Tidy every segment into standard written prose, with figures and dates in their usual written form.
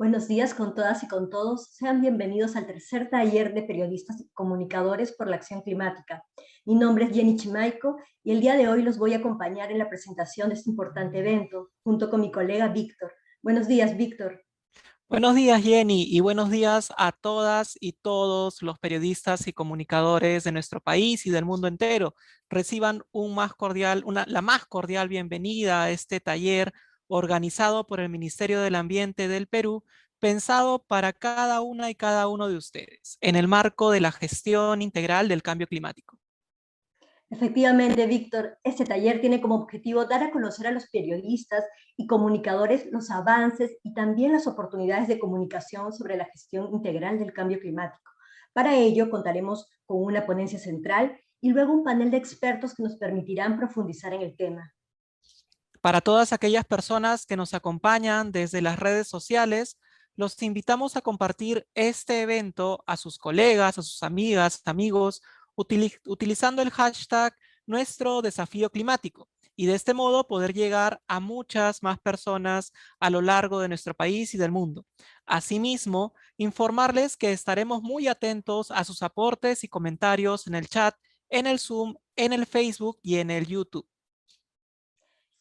Buenos días con todas y con todos. Sean bienvenidos al tercer taller de periodistas y comunicadores por la acción climática. Mi nombre es Jenny Chimaico y el día de hoy los voy a acompañar en la presentación de este importante evento, junto con mi colega Víctor. Buenos días, Víctor. Buenos días, Jenny, y buenos días a todas y todos los periodistas y comunicadores de nuestro país y del mundo entero. Reciban la más cordial bienvenida a este taller organizado por el Ministerio del Ambiente del Perú, pensado para cada una y cada uno de ustedes, en el marco de la gestión integral del cambio climático. Efectivamente, Víctor, este taller tiene como objetivo dar a conocer a los periodistas y comunicadores los avances y también las oportunidades de comunicación sobre la gestión integral del cambio climático. Para ello, contaremos con una ponencia central y luego un panel de expertos que nos permitirán profundizar en el tema. Para todas aquellas personas que nos acompañan desde las redes sociales, los invitamos a compartir este evento a sus colegas, a sus amigas, amigos, utilizando el hashtag Nuestro Desafío Climático y de este modo poder llegar a muchas más personas a lo largo de nuestro país y del mundo. Asimismo, informarles que estaremos muy atentos a sus aportes y comentarios en el chat, en el Zoom, en el Facebook y en el YouTube.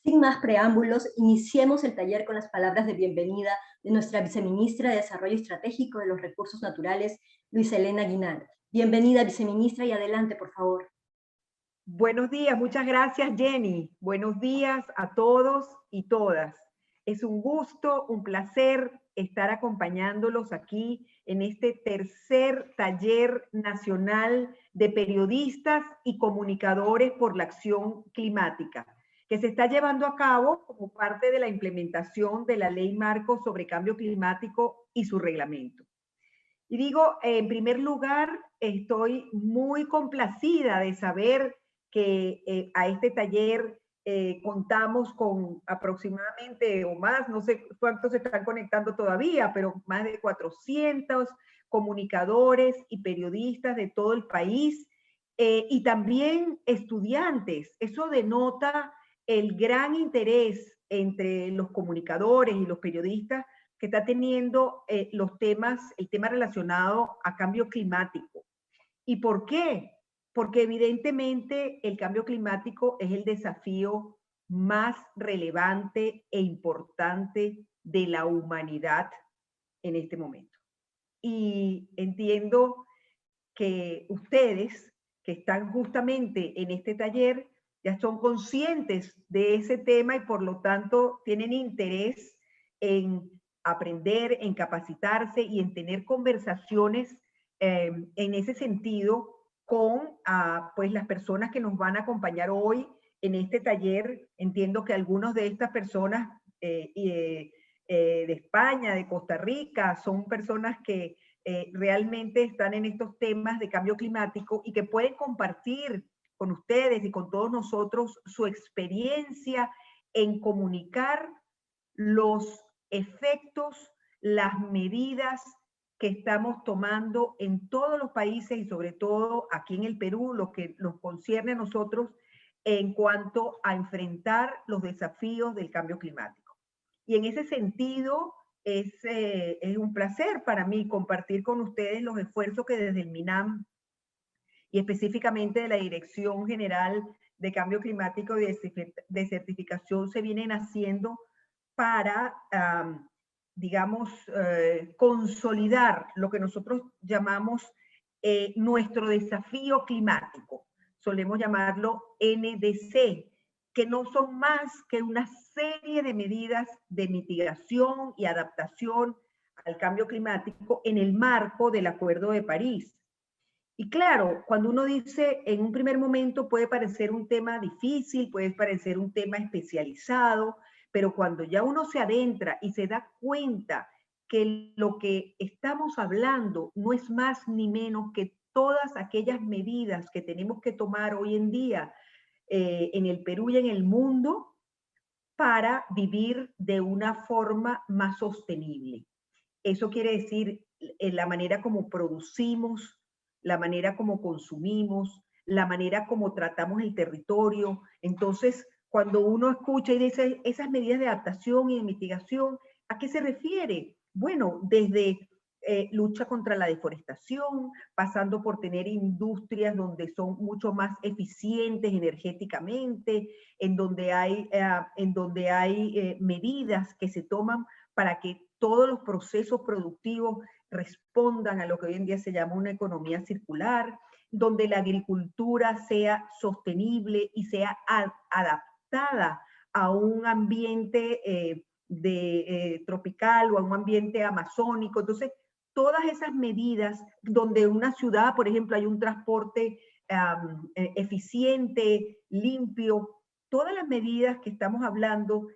Sin más preámbulos, iniciemos el taller con las palabras de bienvenida de nuestra viceministra de Desarrollo Estratégico de los Recursos Naturales, Luisa Elena Guinard. Bienvenida, viceministra, y adelante, por favor. Buenos días, muchas gracias, Jenny. Buenos días a todos y todas. Es un gusto, un placer estar acompañándolos aquí en este tercer taller nacional de periodistas y comunicadores por la acción climática, que se está llevando a cabo como parte de la implementación de la Ley Marco sobre Cambio Climático y su reglamento. Y digo, en primer lugar, estoy muy complacida de saber que a este taller contamos con aproximadamente o más, no sé cuántos se están conectando todavía, pero más de 400 comunicadores y periodistas de todo el país y también estudiantes. Eso denota el gran interés entre los comunicadores y los periodistas que está teniendo el tema relacionado a cambio climático. ¿Y por qué? Porque evidentemente el cambio climático es el desafío más relevante e importante de la humanidad en este momento. Y entiendo que ustedes que están justamente en este taller ya son conscientes de ese tema y por lo tanto tienen interés en aprender, en capacitarse y en tener conversaciones en ese sentido con pues las personas que nos van a acompañar hoy en este taller. Entiendo que algunas de estas personas de España, de Costa Rica, son personas que realmente están en estos temas de cambio climático y que pueden compartir con ustedes y con todos nosotros su experiencia en comunicar los efectos, las medidas que estamos tomando en todos los países y sobre todo aquí en el Perú, lo que nos concierne a nosotros en cuanto a enfrentar los desafíos del cambio climático. Y en ese sentido, es un placer para mí compartir con ustedes los esfuerzos que desde el MINAM y específicamente de la Dirección General de Cambio Climático y de Certificación se vienen haciendo para, digamos, consolidar lo que nosotros llamamos nuestro desafío climático. Solemos llamarlo NDC, que no son más que una serie de medidas de mitigación y adaptación al cambio climático en el marco del Acuerdo de París. Y claro, cuando uno dice en un primer momento puede parecer un tema difícil, puede parecer un tema especializado, pero cuando ya uno se adentra y se da cuenta que lo que estamos hablando no es más ni menos que todas aquellas medidas que tenemos que tomar hoy en día en el Perú y en el mundo para vivir de una forma más sostenible. Eso quiere decir la manera como producimos, la manera como consumimos, la manera como tratamos el territorio. Entonces, cuando uno escucha y dice esas medidas de adaptación y de mitigación, ¿a qué se refiere? bueno, desde lucha contra la deforestación, pasando por tener industrias donde son mucho más eficientes energéticamente, en donde hay medidas que se toman para que todos los procesos productivos respondan a lo que hoy en día se llama una economía circular, donde la agricultura sea sostenible y sea adaptada a un ambiente tropical o a un ambiente amazónico. Entonces, todas esas medidas donde una ciudad, por ejemplo, hay un transporte eficiente, limpio, todas las medidas que estamos hablando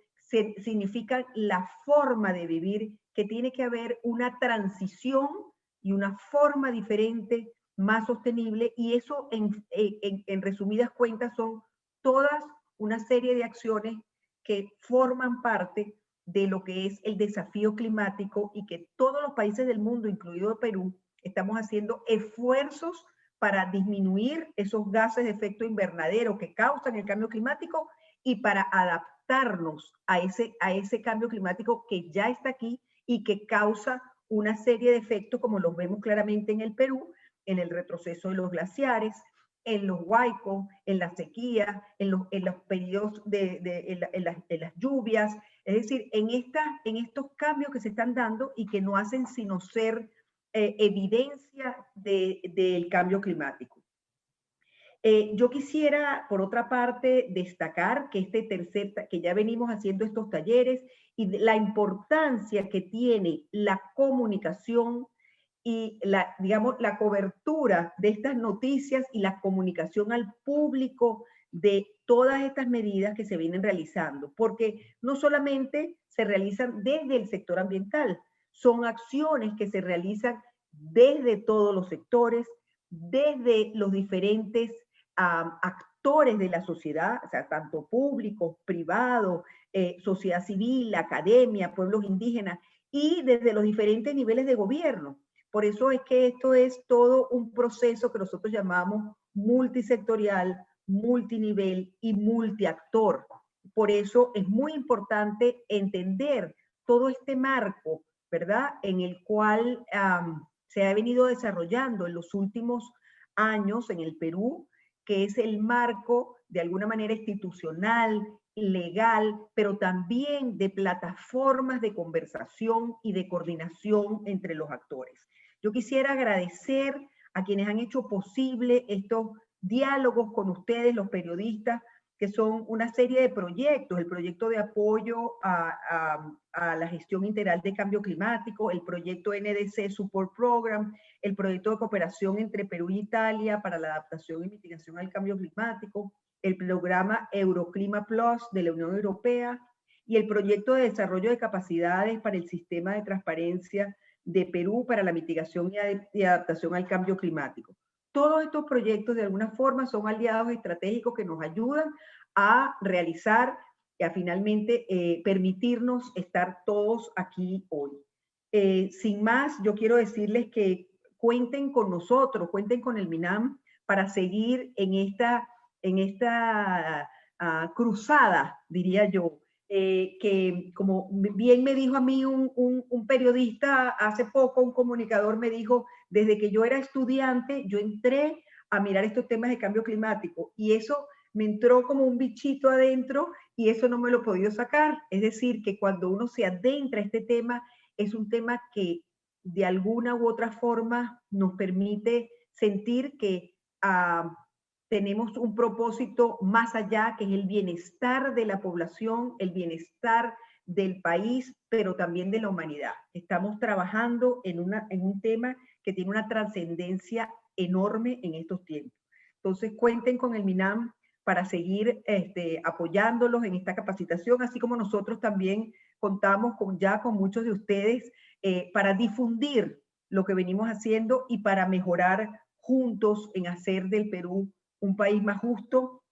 significan la forma de vivir, que tiene que haber una transición y una forma diferente, más sostenible, y eso en resumidas cuentas son todas una serie de acciones que forman parte de lo que es el desafío climático y que todos los países del mundo, incluido Perú, estamos haciendo esfuerzos para disminuir esos gases de efecto invernadero que causan el cambio climático y para adaptarnos a ese cambio climático que ya está aquí y que causa una serie de efectos, como los vemos claramente en el Perú, en el retroceso de los glaciares, en los huaicos, en la sequía, en los periodos en las lluvias, es decir, en estos cambios que se están dando y que no hacen sino ser evidencia del cambio climático. Yo quisiera, por otra parte, destacar que que ya venimos haciendo estos talleres y la importancia que tiene la comunicación y digamos, la cobertura de estas noticias y la comunicación al público de todas estas medidas que se vienen realizando, porque no solamente se realizan desde el sector ambiental, son acciones que se realizan desde todos los sectores, desde los diferentes actores de la sociedad, o sea, tanto públicos, privados, sociedad civil, academia, pueblos indígenas, y desde los diferentes niveles de gobierno. Por eso es que esto es todo un proceso que nosotros llamamos multisectorial, multinivel y multiactor. Por eso es muy importante entender todo este marco, ¿verdad?, en el cual se ha venido desarrollando en los últimos años en el Perú, que es el marco de alguna manera institucional, legal, pero también de plataformas de conversación y de coordinación entre los actores. Yo quisiera agradecer a quienes han hecho posible estos diálogos con ustedes, los periodistas, que son una serie de proyectos, el proyecto de apoyo a la gestión integral de cambio climático, el proyecto NDC Support Program, el proyecto de cooperación entre Perú y Italia para la adaptación y mitigación al cambio climático, el programa Euroclima Plus de la Unión Europea y el proyecto de desarrollo de capacidades para el sistema de transparencia de Perú para la mitigación y adaptación al cambio climático. Todos estos proyectos de alguna forma son aliados estratégicos que nos ayudan a realizar y a finalmente permitirnos estar todos aquí hoy. Sin más, yo quiero decirles que cuenten con nosotros, cuenten con el MINAM para seguir en esta cruzada, diría yo, que como bien me dijo a mí un periodista hace poco, un comunicador me dijo, desde que yo era estudiante, yo entré a mirar estos temas de cambio climático y eso me entró como un bichito adentro y eso no me lo he podido sacar. Es decir, que cuando uno se adentra a este tema, es un tema que de alguna u otra forma nos permite sentir que tenemos un propósito más allá, que es el bienestar de la población, el bienestar del país, pero también de la humanidad. Estamos trabajando en un tema que tiene una trascendencia enorme en estos tiempos. Entonces, cuenten con el MINAM para seguir apoyándolos en esta capacitación, así como nosotros también contamos ya con muchos de ustedes para difundir lo que venimos haciendo y para mejorar juntos en hacer del Perú un país más justo,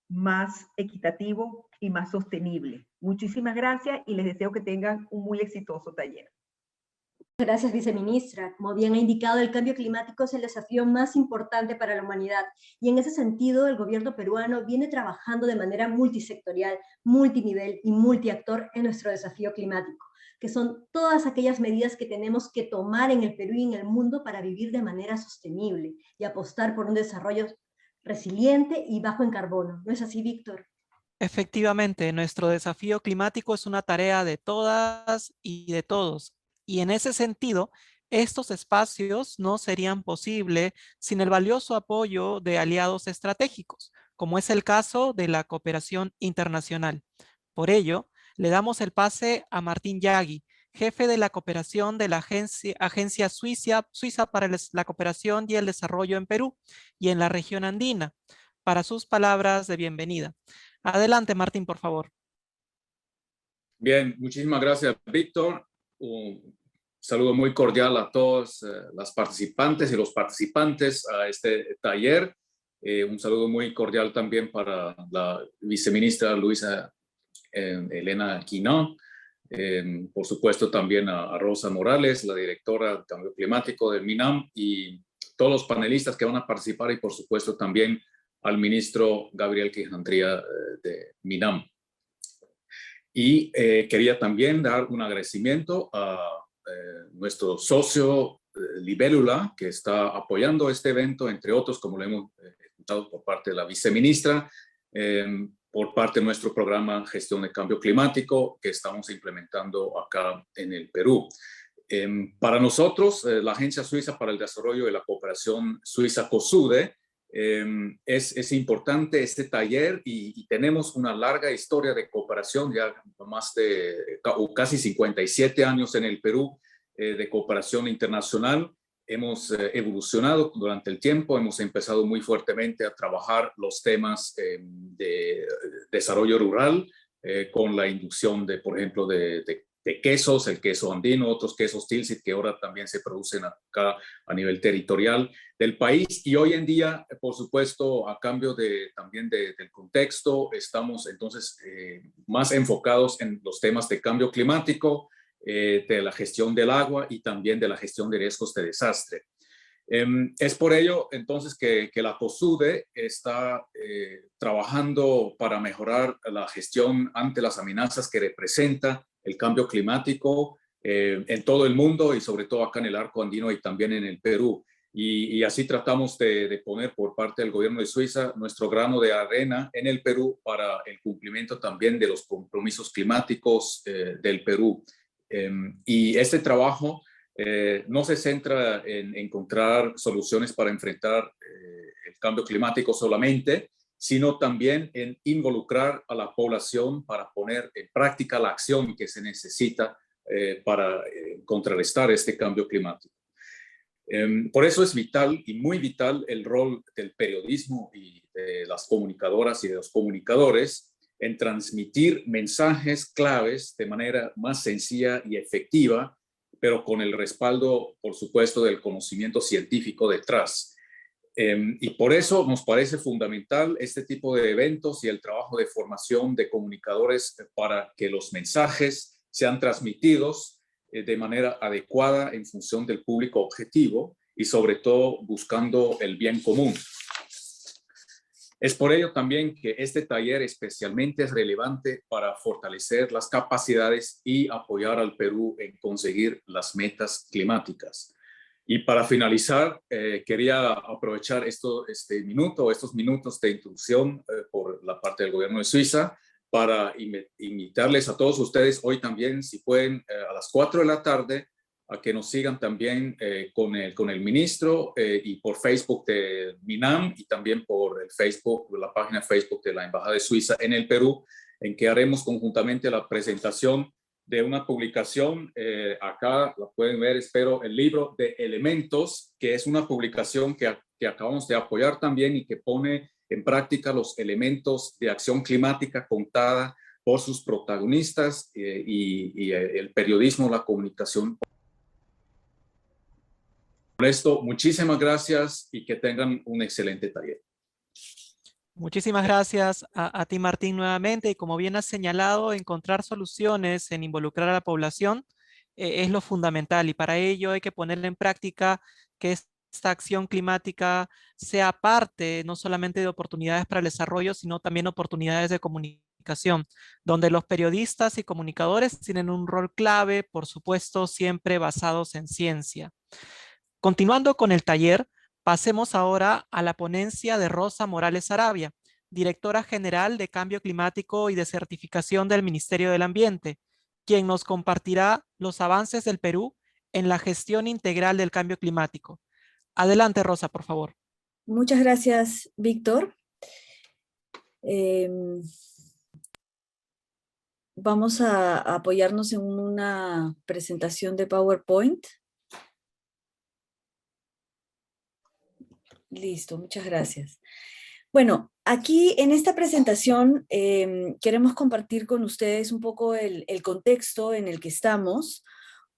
más equitativo y más sostenible. Muchísimas gracias y les deseo que tengan un muy exitoso taller. Gracias, viceministra. Como bien ha indicado, el cambio climático es el desafío más importante para la humanidad y en ese sentido el gobierno peruano viene trabajando de manera multisectorial, multinivel y multiactor en nuestro desafío climático, que son todas aquellas medidas que tenemos que tomar en el Perú y en el mundo para vivir de manera sostenible y apostar por un desarrollo resiliente y bajo en carbono. ¿No es así, Víctor? Efectivamente, nuestro desafío climático es una tarea de todas y de todos. Y en ese sentido, estos espacios no serían posibles sin el valioso apoyo de aliados estratégicos, como es el caso de la cooperación internacional. Por ello, le damos el pase a Martín Yagui, jefe de la cooperación de la Agencia Suiza para la Cooperación y el Desarrollo en Perú y en la región andina, para sus palabras de bienvenida. Adelante, Martín, por favor. Bien, muchísimas gracias, Víctor. Un saludo muy cordial a todos las participantes y los participantes a este taller. Un saludo muy cordial también para la viceministra Luisa Elena Quinón. Por supuesto también a Rosa Morales, la directora de Cambio Climático del MINAM, y todos los panelistas que van a participar, y por supuesto también al ministro Gabriel Quijandría de MINAM. Y quería también dar un agradecimiento a nuestro socio Libélula, que está apoyando este evento, entre otros, como lo hemos escuchado por parte de la viceministra, por parte de nuestro programa Gestión de Cambio Climático que estamos implementando acá en el Perú. Para nosotros, la Agencia Suiza para el Desarrollo de la Cooperación Suiza COSUDE, es importante este taller y tenemos una larga historia de cooperación, ya más de casi 57 años en el Perú de cooperación internacional. Hemos evolucionado durante el tiempo, hemos empezado muy fuertemente a trabajar los temas de desarrollo rural con la inducción de, por ejemplo, de quesos, el queso andino, otros quesos Tilsit que ahora también se producen acá a nivel territorial del país. Y hoy en día, por supuesto, a cambio también del contexto, estamos entonces más enfocados en los temas de cambio climático, de la gestión del agua y también de la gestión de riesgos de desastre. Es por ello entonces que la COSUDE está trabajando para mejorar la gestión ante las amenazas que representa el cambio climático en todo el mundo y sobre todo acá en el arco andino y también en el Perú. Y así tratamos de poner por parte del gobierno de Suiza nuestro grano de arena en el Perú para el cumplimiento también de los compromisos climáticos del Perú. Y este trabajo no se centra en encontrar soluciones para enfrentar el cambio climático solamente, sino también en involucrar a la población para poner en práctica la acción que se necesita para contrarrestar este cambio climático. Por eso es vital y muy vital el rol del periodismo y de las comunicadoras y de los comunicadores en transmitir mensajes claves de manera más sencilla y efectiva, pero con el respaldo, por supuesto, del conocimiento científico detrás. Y por eso nos parece fundamental este tipo de eventos y el trabajo de formación de comunicadores para que los mensajes sean transmitidos de manera adecuada en función del público objetivo y sobre todo buscando el bien común. Es por ello también que este taller especialmente es relevante para fortalecer las capacidades y apoyar al Perú en conseguir las metas climáticas. Y para finalizar, quería aprovechar estos minutos de introducción por la parte del gobierno de Suiza para invitarles a todos ustedes hoy también, si pueden, a las 4 de la tarde, a que nos sigan también con el ministro y por Facebook de MINAM y también por la página Facebook de la Embajada de Suiza en el Perú, en que haremos conjuntamente la presentación de una publicación, acá la pueden ver, espero, el libro de Elementos, que es una publicación que acabamos de apoyar también y que pone en práctica los elementos de acción climática contada por sus protagonistas y el periodismo, la comunicación. Por esto, muchísimas gracias y que tengan un excelente taller. Muchísimas gracias a ti, Martín, nuevamente. Y como bien has señalado, encontrar soluciones en involucrar a la población es lo fundamental. Y para ello hay que poner en práctica que esta acción climática sea parte no solamente de oportunidades para el desarrollo, sino también oportunidades de comunicación comunicación, donde los periodistas y comunicadores tienen un rol clave, por supuesto, siempre basados en ciencia. Continuando con el taller, pasemos ahora a la ponencia de Rosa Morales Arabia, directora general de Cambio Climático y de Certificación del Ministerio del Ambiente, quien nos compartirá los avances del Perú en la gestión integral del cambio climático. Adelante, Rosa, por favor. Muchas gracias, Víctor. Vamos a apoyarnos en una presentación de PowerPoint. Listo, muchas gracias. Bueno, aquí en esta presentación queremos compartir con ustedes un poco el contexto en el que estamos,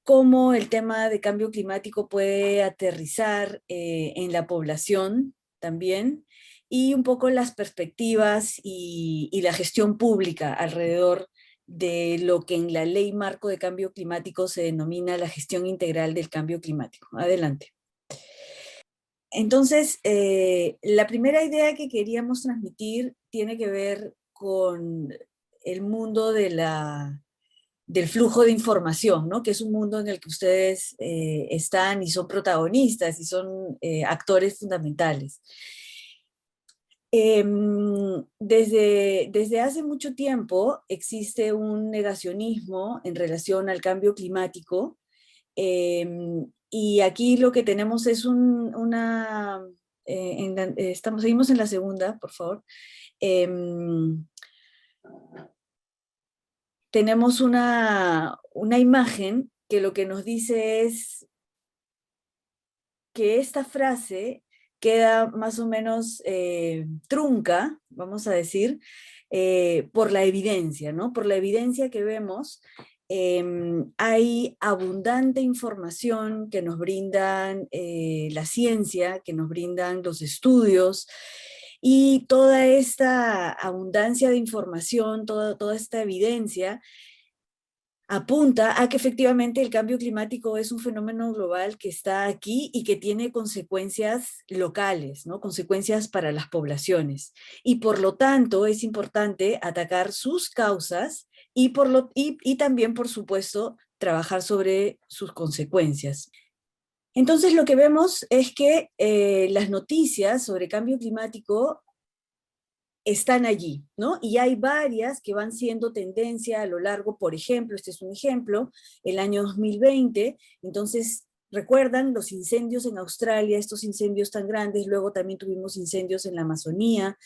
cómo el tema de cambio climático puede aterrizar en la población también, y un poco las perspectivas y la gestión pública alrededor de lo que en la Ley Marco de Cambio Climático se denomina la gestión integral del cambio climático. Adelante. Entonces, la primera idea que queríamos transmitir tiene que ver con el mundo del flujo de información, ¿no? Que es un mundo en el que ustedes están y son protagonistas y son actores fundamentales. Desde hace mucho tiempo existe un negacionismo en relación al cambio climático, y aquí lo que tenemos es seguimos en la segunda, por favor. Tenemos una imagen que lo que nos dice es que esta frase queda más o menos trunca, vamos a decir, por la evidencia, ¿no? Por la evidencia que vemos, hay abundante información que nos brindan la ciencia, que nos brindan los estudios, y toda esta abundancia de información, toda esta evidencia, apunta a que efectivamente el cambio climático es un fenómeno global que está aquí y que tiene consecuencias locales, ¿no? Consecuencias para las poblaciones. Y por lo tanto es importante atacar sus causas y también, por supuesto, trabajar sobre sus consecuencias. Entonces lo que vemos es que las noticias sobre cambio climático están allí, ¿no? Y hay varias que van siendo tendencia a lo largo, por ejemplo, este es un ejemplo, el año 2020, entonces recuerdan los incendios en Australia, estos incendios tan grandes, luego también tuvimos incendios en la Amazonía,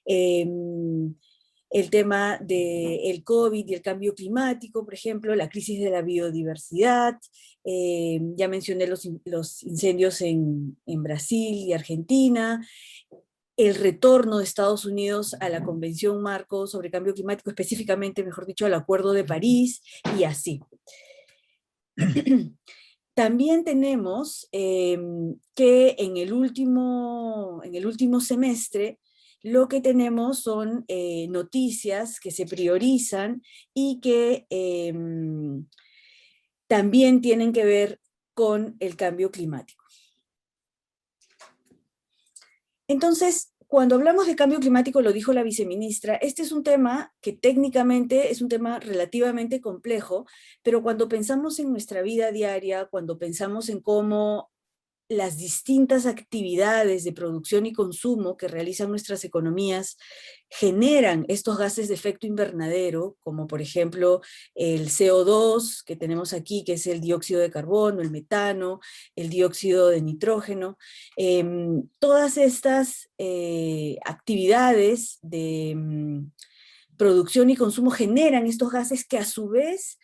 el tema del COVID y el cambio climático, por ejemplo, la crisis de la biodiversidad, ya mencioné los incendios en Brasil y Argentina, el retorno de Estados Unidos a la Convención Marco sobre Cambio Climático, específicamente, mejor dicho, al Acuerdo de París, y así. También tenemos que en el último semestre lo que tenemos son noticias que se priorizan y que también tienen que ver con el cambio climático. Entonces, cuando hablamos de cambio climático, lo dijo la viceministra, este es un tema que técnicamente es un tema relativamente complejo, pero cuando pensamos en nuestra vida diaria, cuando pensamos en cómo las distintas actividades de producción y consumo que realizan nuestras economías generan estos gases de efecto invernadero, como por ejemplo el CO2 que tenemos aquí, que es el dióxido de carbono, el metano, el dióxido de nitrógeno, todas estas actividades de producción y consumo generan estos gases que a su vez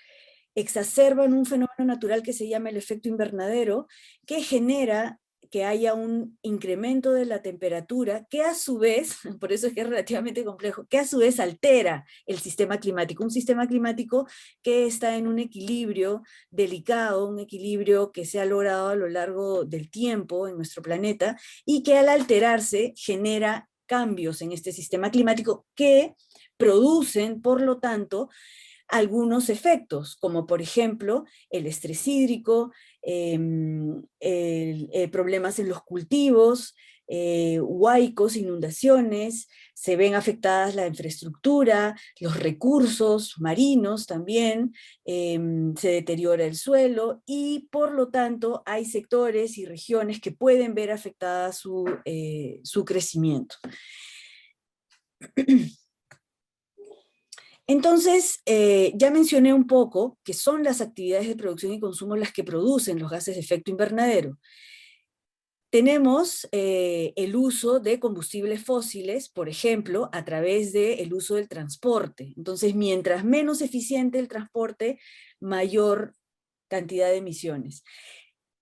exacerban un fenómeno natural que se llama el efecto invernadero, que genera que haya un incremento de la temperatura, que a su vez, por eso es que es relativamente complejo, que a su vez altera el sistema climático, un sistema climático que está en un equilibrio delicado, un equilibrio que se ha logrado a lo largo del tiempo en nuestro planeta, y que al alterarse genera cambios en este sistema climático que producen, por lo tanto, algunos efectos, como por ejemplo el estrés hídrico, problemas en los cultivos, huaicos, inundaciones, se ven afectadas la infraestructura, los recursos marinos también, se deteriora el suelo y por lo tanto hay sectores y regiones que pueden ver afectada su crecimiento. Entonces, ya mencioné un poco que son las actividades de producción y consumo las que producen los gases de efecto invernadero. Tenemos el uso de combustibles fósiles, por ejemplo, a través del uso del transporte. Entonces, mientras menos eficiente el transporte, mayor cantidad de emisiones.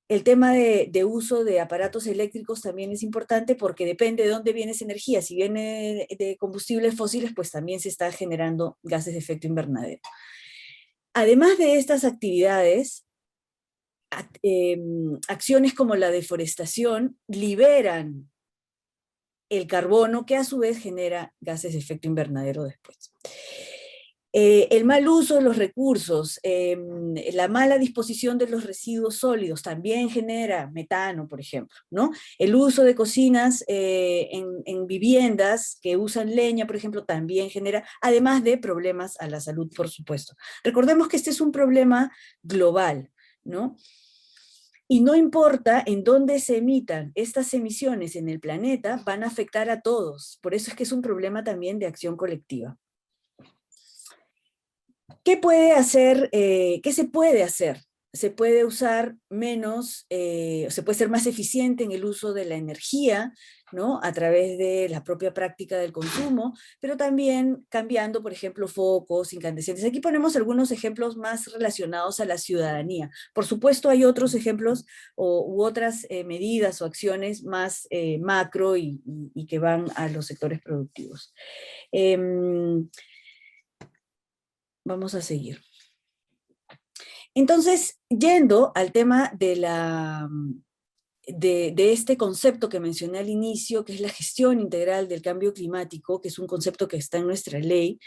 El tema de uso de aparatos eléctricos también es importante porque depende de dónde viene esa energía. Si viene de combustibles fósiles, pues también se está generando gases de efecto invernadero. Además de estas actividades, acciones como la deforestación liberan el carbono que a su vez genera gases de efecto invernadero después. El mal uso de los recursos, la mala disposición de los residuos sólidos también genera metano, por ejemplo, ¿no? El uso de cocinas en viviendas que usan leña, por ejemplo, también genera, además de problemas a la salud, por supuesto. Recordemos que este es un problema global, ¿no? Y no importa en dónde se emitan estas emisiones en el planeta, van a afectar a todos. Por eso es que es un problema también de acción colectiva. ¿Qué puede hacer? ¿Qué se puede hacer? Se puede usar menos, se puede ser más eficiente en el uso de la energía, ¿no? A través de la propia práctica del consumo, pero también cambiando, por ejemplo, focos, incandescentes. Aquí ponemos algunos ejemplos más relacionados a la ciudadanía. Por supuesto, hay otros ejemplos u otras medidas o acciones más macro y que van a los sectores productivos. Vamos a seguir. Entonces, yendo al tema de este concepto que mencioné al inicio, que es la gestión integral del cambio climático, que es un concepto que está en nuestra ley,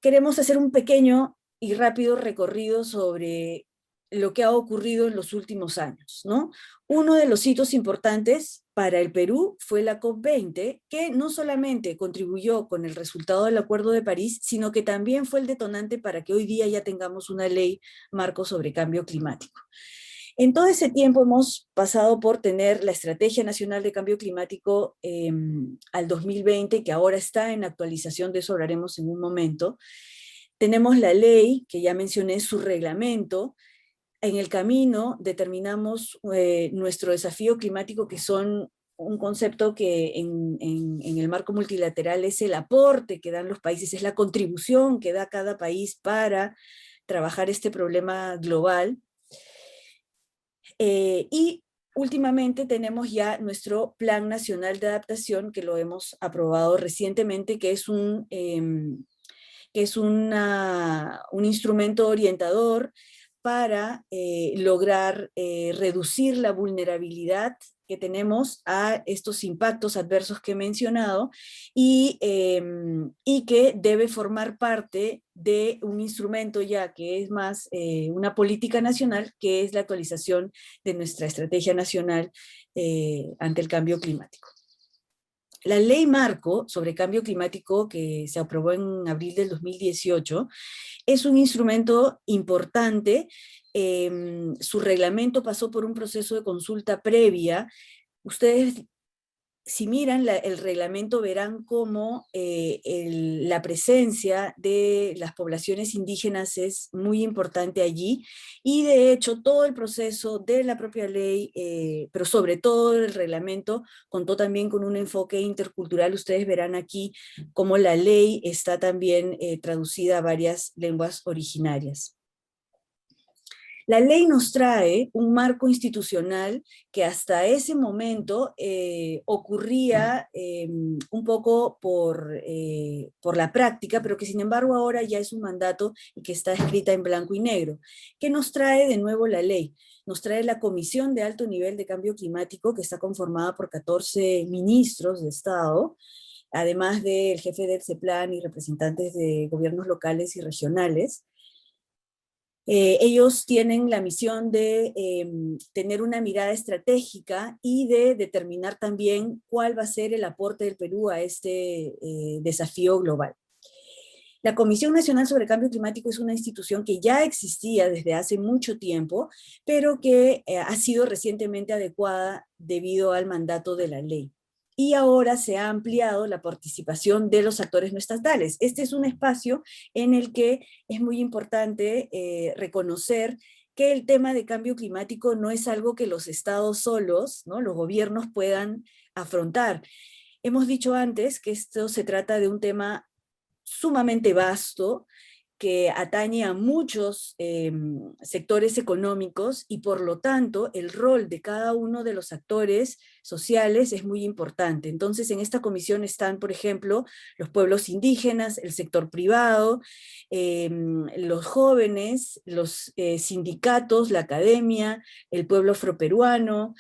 queremos hacer un pequeño y rápido recorrido sobre lo que ha ocurrido en los últimos años, ¿no? Uno de los hitos importantes para el Perú fue la COP20, que no solamente contribuyó con el resultado del Acuerdo de París, sino que también fue el detonante para que hoy día ya tengamos una ley marco sobre cambio climático. En todo ese tiempo hemos pasado por tener la Estrategia Nacional de Cambio Climático al 2020, que ahora está en actualización, de eso hablaremos en un momento. Tenemos la ley, que ya mencioné, su reglamento. En el camino determinamos nuestro desafío climático, que son un concepto que en el marco multilateral es el aporte que dan los países, es la contribución que da cada país para trabajar este problema global. Y últimamente tenemos ya nuestro Plan Nacional de Adaptación, que lo hemos aprobado recientemente, que es un instrumento orientador para lograr reducir la vulnerabilidad que tenemos a estos impactos adversos que he mencionado y que debe formar parte de un instrumento ya que es más una política nacional, que es la actualización de nuestra estrategia nacional ante el cambio climático. La ley marco sobre cambio climático, que se aprobó en abril del 2018, es un instrumento importante. Su reglamento pasó por un proceso de consulta previa. Ustedes, si miran el reglamento, verán cómo la presencia de las poblaciones indígenas es muy importante allí, y de hecho todo el proceso de la propia ley, pero sobre todo el reglamento, contó también con un enfoque intercultural. Ustedes verán aquí cómo la ley está también traducida a varias lenguas originarias. La ley nos trae un marco institucional que hasta ese momento ocurría un poco por la práctica, pero que sin embargo ahora ya es un mandato y que está escrita en blanco y negro. ¿Qué nos trae de nuevo la ley? Nos trae la Comisión de Alto Nivel de Cambio Climático, que está conformada por 14 ministros de Estado, además del jefe del CEPLAN y representantes de gobiernos locales y regionales. Ellos tienen la misión de tener una mirada estratégica y de determinar también cuál va a ser el aporte del Perú a este desafío global. La Comisión Nacional sobre Cambio Climático es una institución que ya existía desde hace mucho tiempo, pero que ha sido recientemente adecuada debido al mandato de la ley. Y ahora se ha ampliado la participación de los actores no estatales. Este es un espacio en el que es muy importante reconocer que el tema de cambio climático no es algo que los estados solos, ¿no?, los gobiernos puedan afrontar. Hemos dicho antes que esto se trata de un tema sumamente vasto, que atañe a muchos sectores económicos y por lo tanto el rol de cada uno de los actores sociales es muy importante. Entonces en esta comisión están, por ejemplo, los pueblos indígenas, el sector privado, los jóvenes, los sindicatos, la academia, el pueblo afroperuano,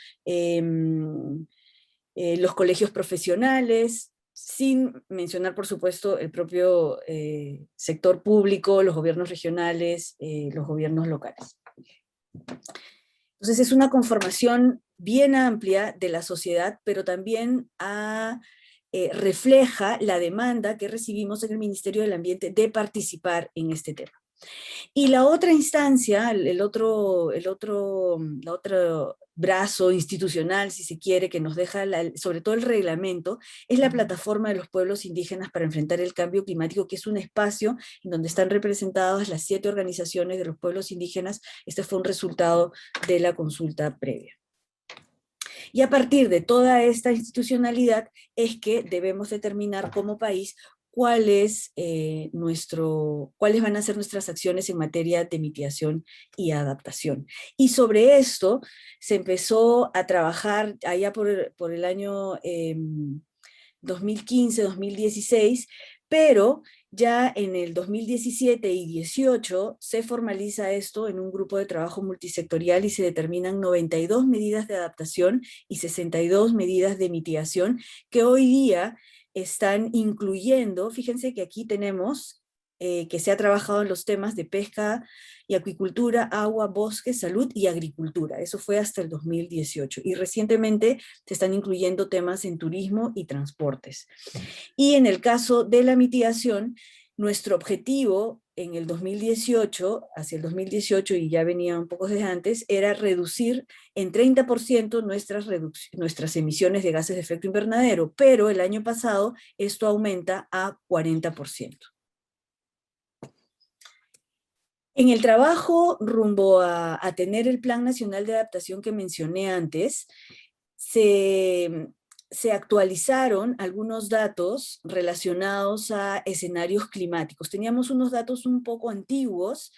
los colegios profesionales, sin mencionar, por supuesto, el propio sector público, los gobiernos regionales, los gobiernos locales. Entonces es una conformación bien amplia de la sociedad, pero también refleja la demanda que recibimos en el Ministerio del Ambiente de participar en este tema. Y la otra instancia, el otro brazo institucional, si se quiere, que nos deja sobre todo el reglamento, es la plataforma de los pueblos indígenas para enfrentar el cambio climático, que es un espacio en donde están representadas las 7 organizaciones de los pueblos indígenas. Este fue un resultado de la consulta previa. Y a partir de toda esta institucionalidad es que debemos determinar como país cuáles van a ser nuestras acciones en materia de mitigación y adaptación. Y sobre esto se empezó a trabajar allá por el año 2015-2016, pero ya en el 2017 y 18 se formaliza esto en un grupo de trabajo multisectorial y se determinan 92 medidas de adaptación y 62 medidas de mitigación que hoy día están incluyendo, fíjense que aquí tenemos que se ha trabajado en los temas de pesca y acuicultura, agua, bosque, salud y agricultura. Eso fue hasta el 2018. Y recientemente se están incluyendo temas en turismo y transportes. Y en el caso de la mitigación, nuestro objetivo en el 2018, hacia el 2018, y ya venía un poco desde antes, era reducir en 30% nuestras emisiones de gases de efecto invernadero, pero el año pasado esto aumenta a 40%. En el trabajo rumbo a tener el Plan Nacional de Adaptación que mencioné antes, se actualizaron algunos datos relacionados a escenarios climáticos. Teníamos unos datos un poco antiguos,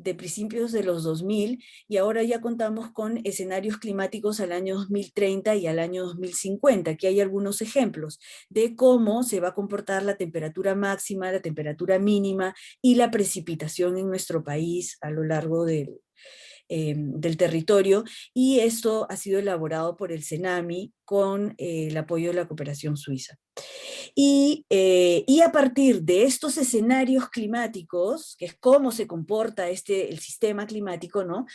de principios de los 2000, y ahora ya contamos con escenarios climáticos al año 2030 y al año 2050. Aquí hay algunos ejemplos de cómo se va a comportar la temperatura máxima, la temperatura mínima y la precipitación en nuestro país a lo largo del territorio, y esto ha sido elaborado por el CENAMI con el apoyo de la cooperación suiza. Y a partir de estos escenarios climáticos, que es cómo se comporta el sistema climático, ¿no?,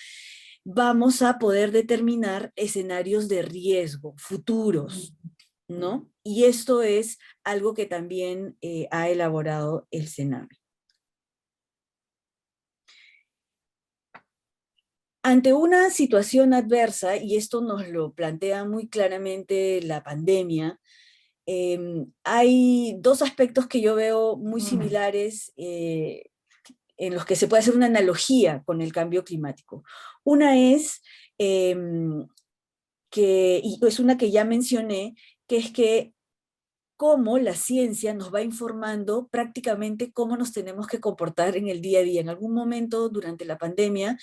vamos a poder determinar escenarios de riesgo futuros, ¿no? Y esto es algo que también ha elaborado el CENAMI. Ante una situación adversa, y esto nos lo plantea muy claramente la pandemia, hay 2 aspectos que yo veo muy similares en los que se puede hacer una analogía con el cambio climático. Una es, y es una que ya mencioné, que es que cómo la ciencia nos va informando prácticamente cómo nos tenemos que comportar en el día a día. En algún momento durante la pandemia,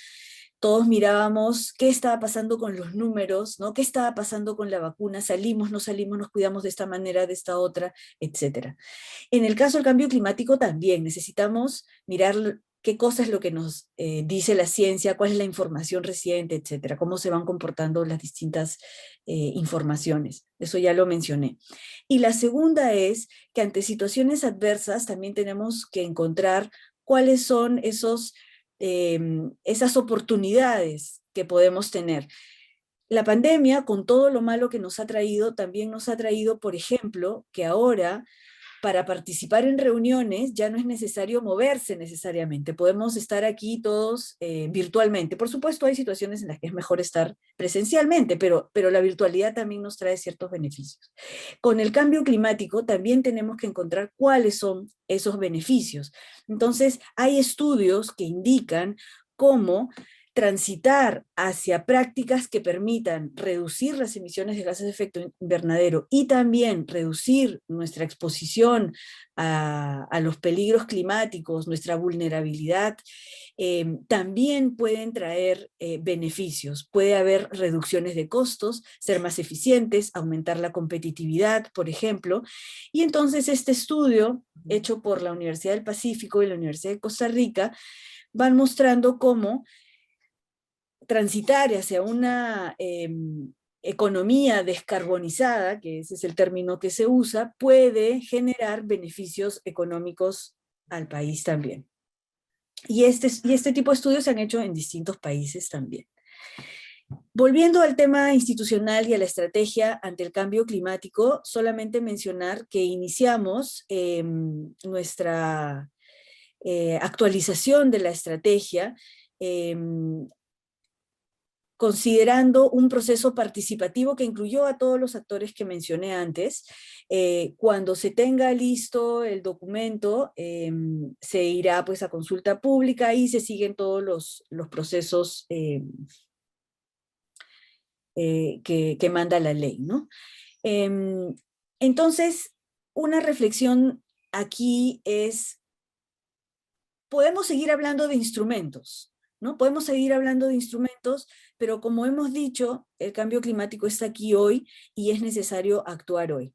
todos mirábamos qué estaba pasando con los números, ¿no? ¿Qué estaba pasando con la vacuna? ¿Salimos, no salimos, nos cuidamos de esta manera, de esta otra, etcétera? En el caso del cambio climático también necesitamos mirar qué cosa es lo que nos dice la ciencia, cuál es la información reciente, etcétera, cómo se van comportando las distintas informaciones. Eso ya lo mencioné. Y la segunda es que ante situaciones adversas también tenemos que encontrar cuáles son esos esas oportunidades que podemos tener. La pandemia, con todo lo malo que nos ha traído, también nos ha traído, por ejemplo, que ahora para participar en reuniones ya no es necesario moverse necesariamente. Podemos estar aquí todos virtualmente. Por supuesto, hay situaciones en las que es mejor estar presencialmente, pero la virtualidad también nos trae ciertos beneficios. Con el cambio climático también tenemos que encontrar cuáles son esos beneficios. Entonces, hay estudios que indican cómo transitar hacia prácticas que permitan reducir las emisiones de gases de efecto invernadero y también reducir nuestra exposición a los peligros climáticos, nuestra vulnerabilidad, también pueden traer beneficios. Puede haber reducciones de costos, ser más eficientes, aumentar la competitividad, por ejemplo. Y entonces este estudio, hecho por la Universidad del Pacífico y la Universidad de Costa Rica, van mostrando cómo transitar hacia una economía descarbonizada, que ese es el término que se usa, puede generar beneficios económicos al país también. Y este tipo de estudios se han hecho en distintos países también. Volviendo al tema institucional y a la estrategia ante el cambio climático, solamente mencionar que iniciamos nuestra actualización de la estrategia considerando un proceso participativo que incluyó a todos los actores que mencioné antes. Cuando se tenga listo el documento, se irá pues a consulta pública y se siguen todos los procesos que manda la ley, ¿no? Entonces, una reflexión aquí es, podemos seguir hablando de instrumentos, ¿no? Podemos seguir hablando de instrumentos, pero como hemos dicho, el cambio climático está aquí hoy y es necesario actuar hoy.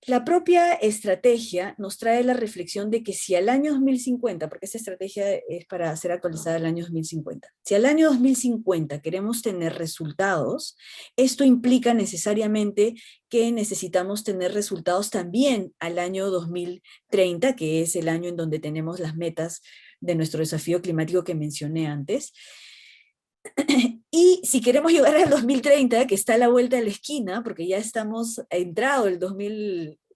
La propia estrategia nos trae la reflexión de que si al año 2050, porque esta estrategia es para ser actualizada al año 2050, si al año 2050 queremos tener resultados, esto implica necesariamente que necesitamos tener resultados también al año 2030, que es el año en donde tenemos las metas de nuestro desafío climático que mencioné antes. Y si queremos llegar al 2030, que está a la vuelta de la esquina, porque ya estamos entrado el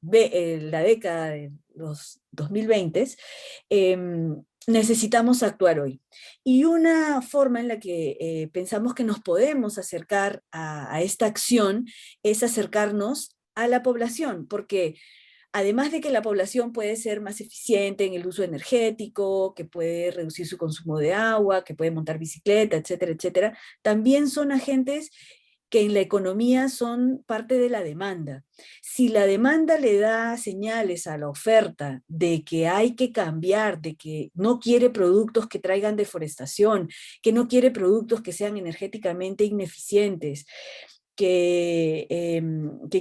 la década de los 2020, necesitamos actuar hoy. Y una forma en la que pensamos que nos podemos acercar a esta acción es acercarnos a la población, porque además de que la población puede ser más eficiente en el uso energético, que puede reducir su consumo de agua, que puede montar bicicleta, etcétera, etcétera, también son agentes que en la economía son parte de la demanda. Si la demanda le da señales a la oferta de que hay que cambiar, de que no quiere productos que traigan deforestación, que no quiere productos que sean energéticamente ineficientes, que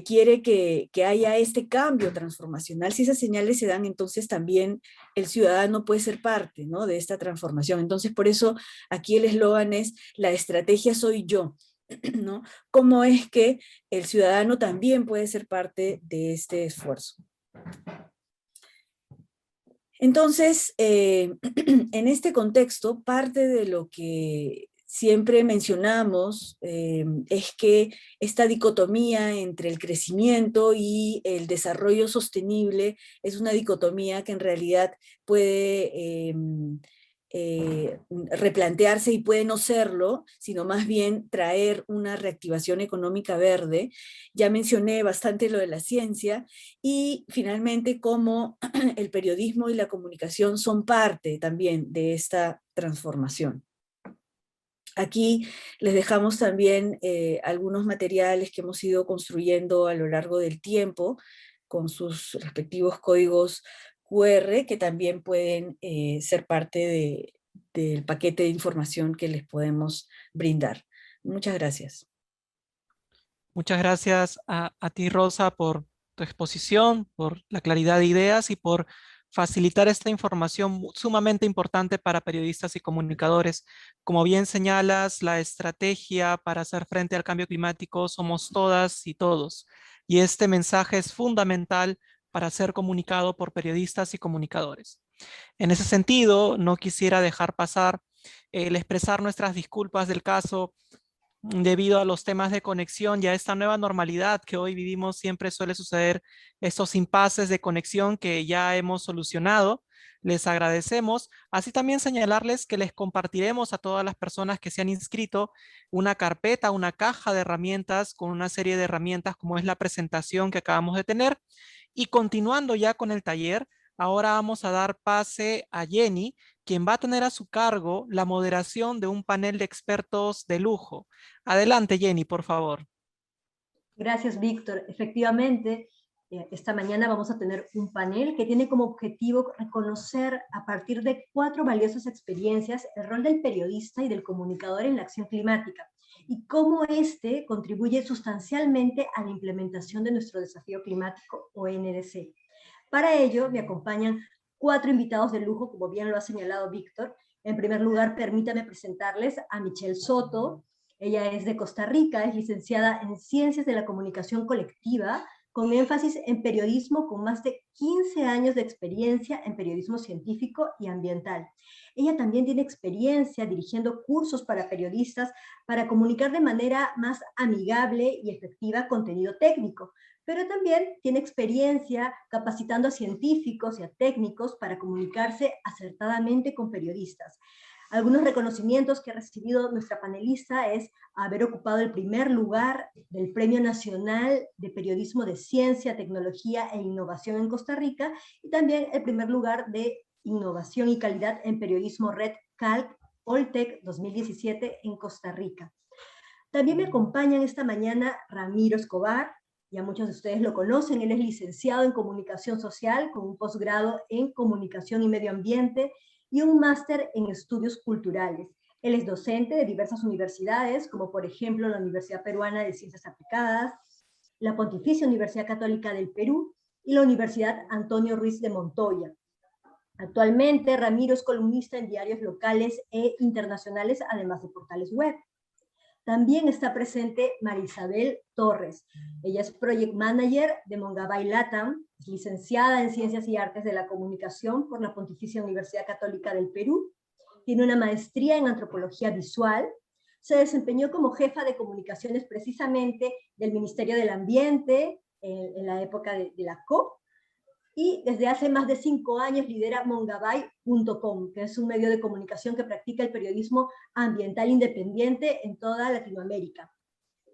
quiere que haya este cambio transformacional, si esas señales se dan, entonces también el ciudadano puede ser parte, ¿no?, de esta transformación. Entonces, por eso aquí el eslogan es: la estrategia soy yo, ¿no? ¿Cómo es que el ciudadano también puede ser parte de este esfuerzo? Entonces, en este contexto, parte de lo que siempre mencionamos es que esta dicotomía entre el crecimiento y el desarrollo sostenible es una dicotomía que en realidad puede replantearse y puede no serlo, sino más bien traer una reactivación económica verde. Ya mencioné bastante lo de la ciencia y finalmente cómo el periodismo y la comunicación son parte también de esta transformación. Aquí les dejamos también algunos materiales que hemos ido construyendo a lo largo del tiempo con sus respectivos códigos QR que también pueden ser parte del paquete de información que les podemos brindar. Muchas gracias. Muchas gracias a ti, Rosa, por tu exposición, por la claridad de ideas y por facilitar esta información sumamente importante para periodistas y comunicadores. Como bien señalas, la estrategia para hacer frente al cambio climático somos todas y todos. Y este mensaje es fundamental para ser comunicado por periodistas y comunicadores. En ese sentido, no quisiera dejar pasar el expresar nuestras disculpas del caso debido a los temas de conexión y a esta nueva normalidad que hoy vivimos. Siempre suele suceder estos impases de conexión que ya hemos solucionado. Les agradecemos. Así también señalarles que les compartiremos a todas las personas que se han inscrito una carpeta, una caja de herramientas con una serie de herramientas como es la presentación que acabamos de tener. Y continuando ya con el taller, ahora vamos a dar pase a Jenny, quien va a tener a su cargo la moderación de un panel de expertos de lujo. Adelante, Jenny, por favor. Gracias, Víctor. Efectivamente, esta mañana vamos a tener un panel que tiene como objetivo reconocer a partir de 4 valiosas experiencias el rol del periodista y del comunicador en la acción climática y cómo este contribuye sustancialmente a la implementación de nuestro desafío climático o NDC. Para ello me acompañan 4 invitados de lujo, como bien lo ha señalado Víctor. En primer lugar, permítame presentarles a Michelle Soto. Ella es de Costa Rica, es licenciada en Ciencias de la Comunicación Colectiva, con énfasis en periodismo, con más de 15 años de experiencia en periodismo científico y ambiental. Ella también tiene experiencia dirigiendo cursos para periodistas para comunicar de manera más amigable y efectiva contenido técnico, pero también tiene experiencia capacitando a científicos y a técnicos para comunicarse acertadamente con periodistas. Algunos reconocimientos que ha recibido nuestra panelista es haber ocupado el primer lugar del Premio Nacional de Periodismo de Ciencia, Tecnología e Innovación en Costa Rica y también el primer lugar de Innovación y Calidad en Periodismo Red Calc Oltec 2017 en Costa Rica. También me acompañan esta mañana Ramiro Escobar, ya muchos de ustedes lo conocen, él es licenciado en Comunicación Social con un posgrado en Comunicación y Medio Ambiente y un máster en Estudios Culturales. Él es docente de diversas universidades, como por ejemplo la Universidad Peruana de Ciencias Aplicadas, la Pontificia Universidad Católica del Perú y la Universidad Antonio Ruiz de Montoya. Actualmente, Ramiro es columnista en diarios locales e internacionales, además de portales web. También está presente Marisabel Torres. Ella es Project Manager de Mongabay Latam, es licenciada en Ciencias y Artes de la Comunicación por la Pontificia Universidad Católica del Perú. Tiene una maestría en Antropología Visual. Se desempeñó como jefa de comunicaciones precisamente del Ministerio del Ambiente en la época de la COP. Y desde hace más de 5 años lidera mongabay.com, que es un medio de comunicación que practica el periodismo ambiental independiente en toda Latinoamérica.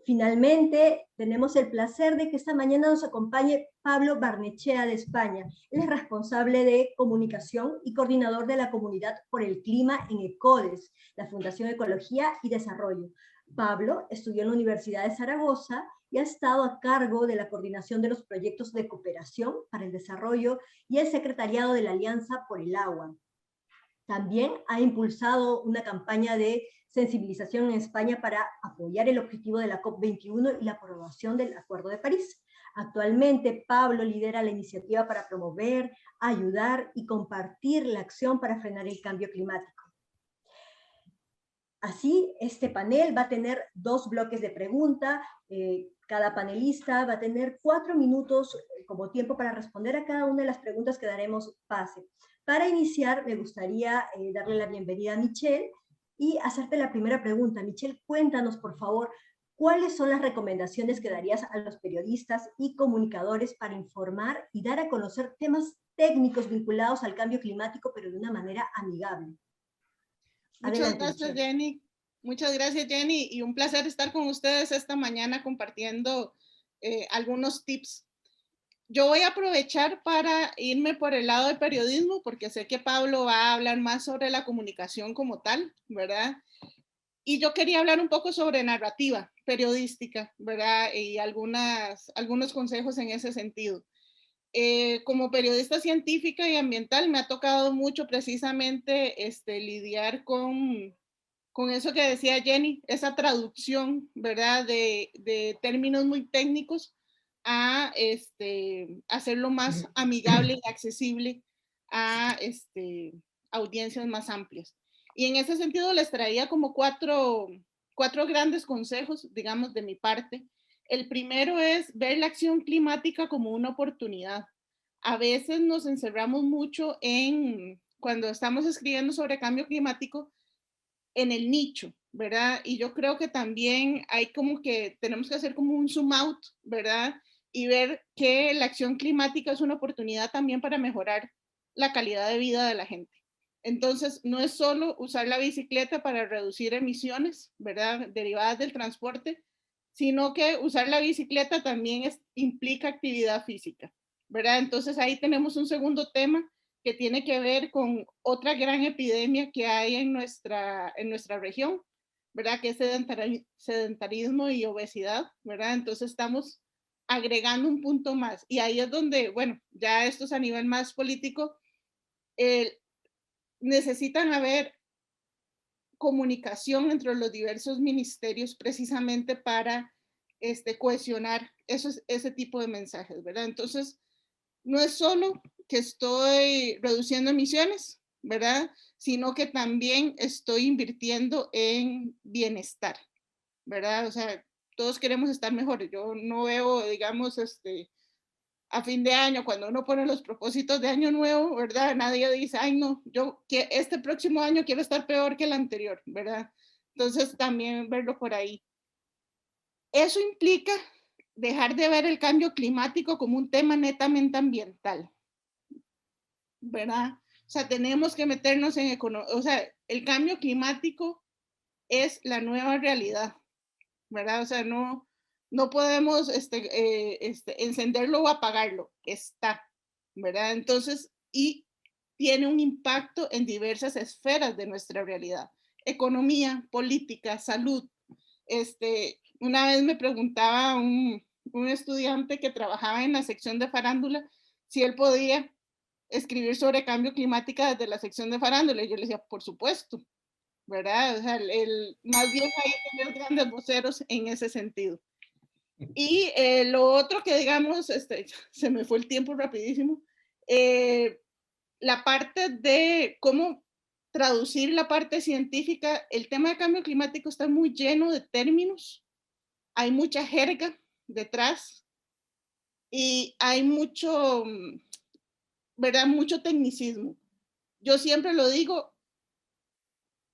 Finalmente, tenemos el placer de que esta mañana nos acompañe Pablo Barnechea de España. Él es responsable de comunicación y coordinador de la Comunidad por el Clima en ECODES, la Fundación Ecología y Desarrollo. Pablo estudió en la Universidad de Zaragoza y ha estado a cargo de la coordinación de los proyectos de cooperación para el desarrollo y el secretariado de la Alianza por el Agua. También ha impulsado una campaña de sensibilización en España para apoyar el objetivo de la COP21 y la aprobación del Acuerdo de París. Actualmente, Pablo lidera la iniciativa para promover, ayudar y compartir la acción para frenar el cambio climático. Así, este panel va a tener 2 bloques de pregunta. Cada panelista va a tener 4 minutos como tiempo para responder a cada una de las preguntas que daremos pase. Para iniciar, me gustaría darle la bienvenida a Michelle y hacerte la primera pregunta. Michelle, cuéntanos, por favor, ¿cuáles son las recomendaciones que darías a los periodistas y comunicadores para informar y dar a conocer temas técnicos vinculados al cambio climático, pero de una manera amigable? Muchas gracias, Jenny. Muchas gracias, Jenny, y un placer estar con ustedes esta mañana compartiendo algunos tips. Yo voy a aprovechar para irme por el lado de periodismo, porque sé que Pablo va a hablar más sobre la comunicación como tal, ¿verdad? Y yo quería hablar un poco sobre narrativa periodística, ¿verdad? Y algunos consejos en ese sentido. Como periodista científica y ambiental me ha tocado mucho precisamente lidiar con eso que decía Jenny, esa traducción, ¿verdad? De términos muy técnicos a hacerlo más amigable y accesible a audiencias más amplias. Y en ese sentido les traía como cuatro grandes consejos, digamos, de mi parte. El primero es ver la acción climática como una oportunidad. a veces nos encerramos mucho en, cuando estamos escribiendo sobre cambio climático, en el nicho, ¿verdad? Y yo creo que también hay como que tenemos que hacer como un zoom out, ¿verdad? Y ver que la acción climática es una oportunidad también para mejorar la calidad de vida de la gente. Entonces, no es solo usar la bicicleta para reducir emisiones, ¿verdad? Derivadas del transporte, sino que usar la bicicleta también implica actividad física, ¿verdad? Entonces, ahí tenemos un segundo tema que tiene que ver con otra gran epidemia que hay en nuestra región, ¿verdad? Que es sedentarismo y obesidad, ¿verdad? Entonces estamos agregando un punto más. Y ahí es donde, bueno, ya esto es a nivel más político, necesitan haber comunicación entre los diversos ministerios precisamente para cohesionar ese tipo de mensajes, ¿verdad? Entonces, no es solo que estoy reduciendo emisiones, ¿verdad? Sino que también estoy invirtiendo en bienestar, ¿verdad? O sea, todos queremos estar mejores. Yo no veo, digamos, a fin de año, cuando uno pone los propósitos de año nuevo, ¿verdad? Nadie dice, ay, no, yo que este próximo año quiero estar peor que el anterior, ¿verdad? Entonces, también verlo por ahí. Eso implica dejar de ver el cambio climático como un tema netamente ambiental, ¿verdad? O sea, tenemos que meternos en economía, o sea, el cambio climático es la nueva realidad, ¿verdad? O sea, no podemos encenderlo o apagarlo, está, ¿verdad? Entonces, y tiene un impacto en diversas esferas de nuestra realidad, economía, política, salud. Una vez me preguntaba un estudiante que trabajaba en la sección de farándula si él podía escribir sobre cambio climático desde la sección de farándula, y yo le decía, por supuesto, ¿verdad? O sea, más bien hay que tener grandes voceros en ese sentido. Y lo otro que digamos, se me fue el tiempo rapidísimo, la parte de cómo traducir la parte científica, el tema de cambio climático está muy lleno de términos, hay mucha jerga detrás y hay mucho, ¿verdad? Mucho tecnicismo. Yo siempre lo digo,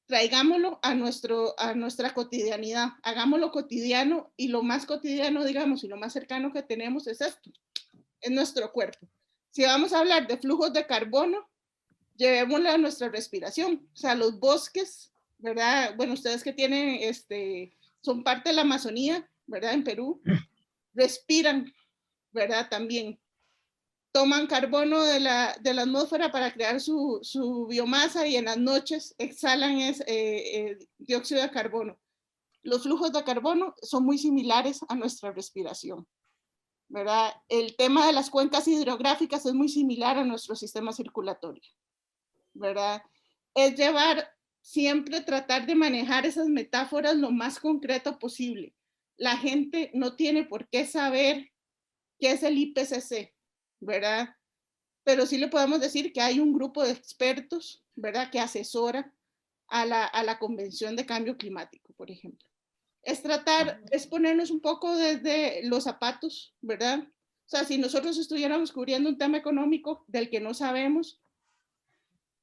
traigámoslo a nuestra cotidianidad, hagámoslo cotidiano, y lo más cotidiano, digamos, y lo más cercano que tenemos es esto, es nuestro cuerpo. Si vamos a hablar de flujos de carbono, llevémoslo a nuestra respiración, o sea, los bosques, ¿verdad? Bueno, ustedes que tienen, son parte de la Amazonía, ¿verdad? En Perú, respiran, ¿verdad? También toman carbono de la atmósfera para crear su biomasa, y en las noches exhalan dióxido de carbono. Los flujos de carbono son muy similares a nuestra respiración, ¿verdad? El tema de las cuencas hidrográficas es muy similar a nuestro sistema circulatorio, ¿verdad? Es siempre tratar de manejar esas metáforas lo más concreto posible. La gente no tiene por qué saber qué es el IPCC, ¿verdad? Pero sí le podemos decir que hay un grupo de expertos, ¿verdad?, que asesora a la Convención de Cambio Climático, por ejemplo. Es ponernos un poco desde los zapatos, ¿verdad? O sea, si nosotros estuviéramos cubriendo un tema económico del que no sabemos,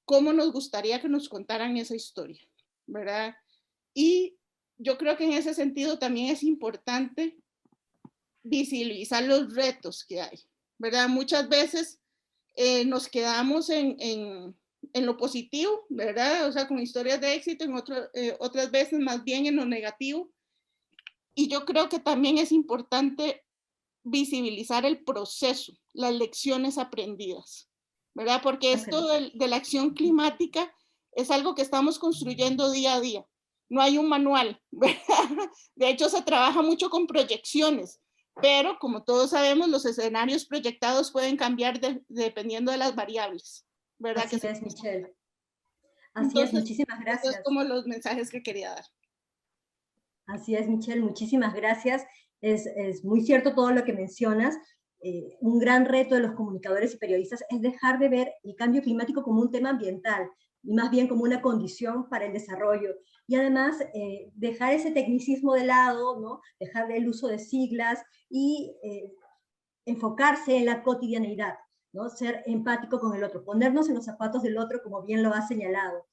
¿cómo nos gustaría que nos contaran esa historia, ¿verdad? Y yo creo que en ese sentido también es importante visibilizar los retos que hay, ¿verdad? Muchas veces nos quedamos en lo positivo, ¿verdad? O sea, con historias de éxito, otras veces más bien en lo negativo. Y yo creo que también es importante visibilizar el proceso, las lecciones aprendidas, ¿verdad? Porque esto de la acción climática es algo que estamos construyendo día a día. No hay un manual, ¿verdad? De hecho, se trabaja mucho con proyecciones, pero como todos sabemos, los escenarios proyectados pueden cambiar dependiendo de las variables, ¿verdad? Así es, Michelle. Así Entonces, es, muchísimas gracias. Esos son como los mensajes que quería dar. Así es, Michelle, muchísimas gracias. Es muy cierto todo lo que mencionas. Un gran reto de los comunicadores y periodistas es dejar de ver el cambio climático como un tema ambiental, y más bien como una condición para el desarrollo. Y además, dejar ese tecnicismo de lado, ¿no? Dejar el uso de siglas y enfocarse en la cotidianidad. ¿no? Ser empático con el otro, ponernos en los zapatos del otro, como bien lo ha señalado.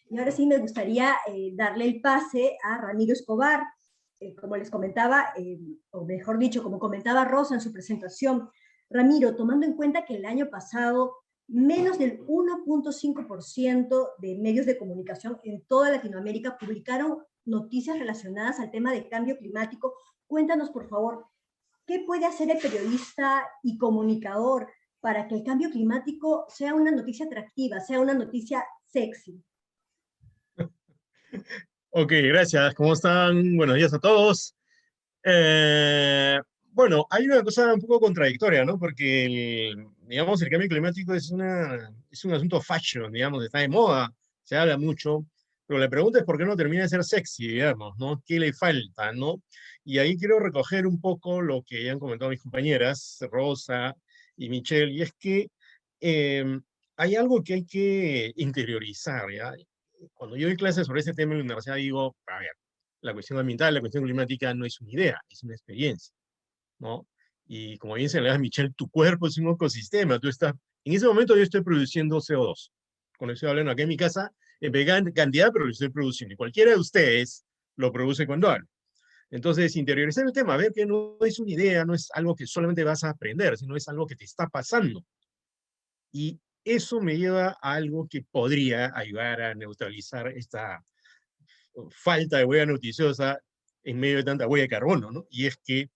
Y ahora sí me gustaría darle el pase a Ramiro Escobar. Como les comentaba, o mejor dicho, como comentaba Rosa en su presentación, Ramiro, tomando en cuenta que el año pasado menos del 1.5% de medios de comunicación en toda Latinoamérica publicaron noticias relacionadas al tema de cambio climático, cuéntanos, por favor, ¿qué puede hacer el periodista y comunicador para que el cambio climático sea una noticia atractiva, sea una noticia sexy? Ok, gracias. ¿Cómo están? Buenos días a todos. Bueno, hay una cosa un poco contradictoria, ¿no? Porque, digamos, el cambio climático es un asunto fashion, digamos, está de moda, se habla mucho, pero la pregunta es por qué no termina de ser sexy, digamos, ¿no? ¿Qué le falta, no? Y ahí quiero recoger un poco lo que ya han comentado mis compañeras, Rosa y Michelle, y es que hay algo que hay que interiorizar, ¿ya? Cuando yo doy clases sobre este tema en la universidad digo, a ver, la cuestión ambiental, la cuestión climática no es una idea, es una experiencia, ¿no? Y como bien señalaba Michelle, tu cuerpo es un ecosistema, tú estás, en ese momento yo estoy produciendo CO2, cuando estoy hablando aquí en mi casa, en pequeña cantidad, pero lo estoy produciendo, y cualquiera de ustedes lo produce cuando habla. Entonces, interiorizar el tema, ver que no es una idea, no es algo que solamente vas a aprender, sino es algo que te está pasando. Y eso me lleva a algo que podría ayudar a neutralizar esta falta de huella noticiosa en medio de tanta huella de carbono, ¿no? Y es que,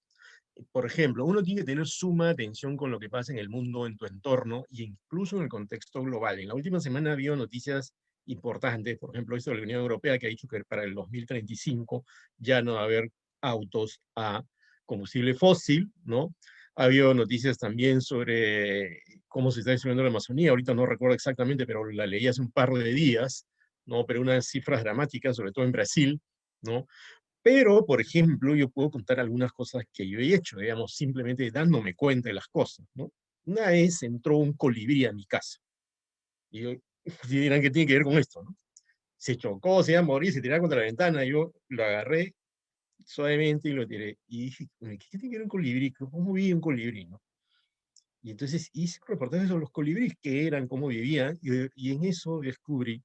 por ejemplo, uno tiene que tener suma atención con lo que pasa en el mundo, en tu entorno, y incluso en el contexto global. En la última semana ha habido noticias importantes, por ejemplo, esto de la Unión Europea, que ha dicho que para el 2035 ya no va a haber autos a combustible fósil, ¿no? Ha habido noticias también sobre cómo se está destruyendo la Amazonía, ahorita no recuerdo exactamente, pero la leí hace un par de días, ¿no? Pero unas cifras dramáticas, sobre todo en Brasil, ¿no? Pero, por ejemplo, yo puedo contar algunas cosas que yo he hecho, digamos, simplemente dándome cuenta de las cosas, ¿no? Una vez entró un colibrí a mi casa. Y yo, dirán que tiene que ver con esto, ¿no? Se chocó, se iba a morir, se tiraba contra la ventana, yo lo agarré suavemente y lo tiré. Y dije, ¿qué tiene que ver un colibrí? ¿Cómo vive un colibrí, no? Y entonces hice un reportaje sobre los colibríes, qué eran, cómo vivían, y en eso descubrí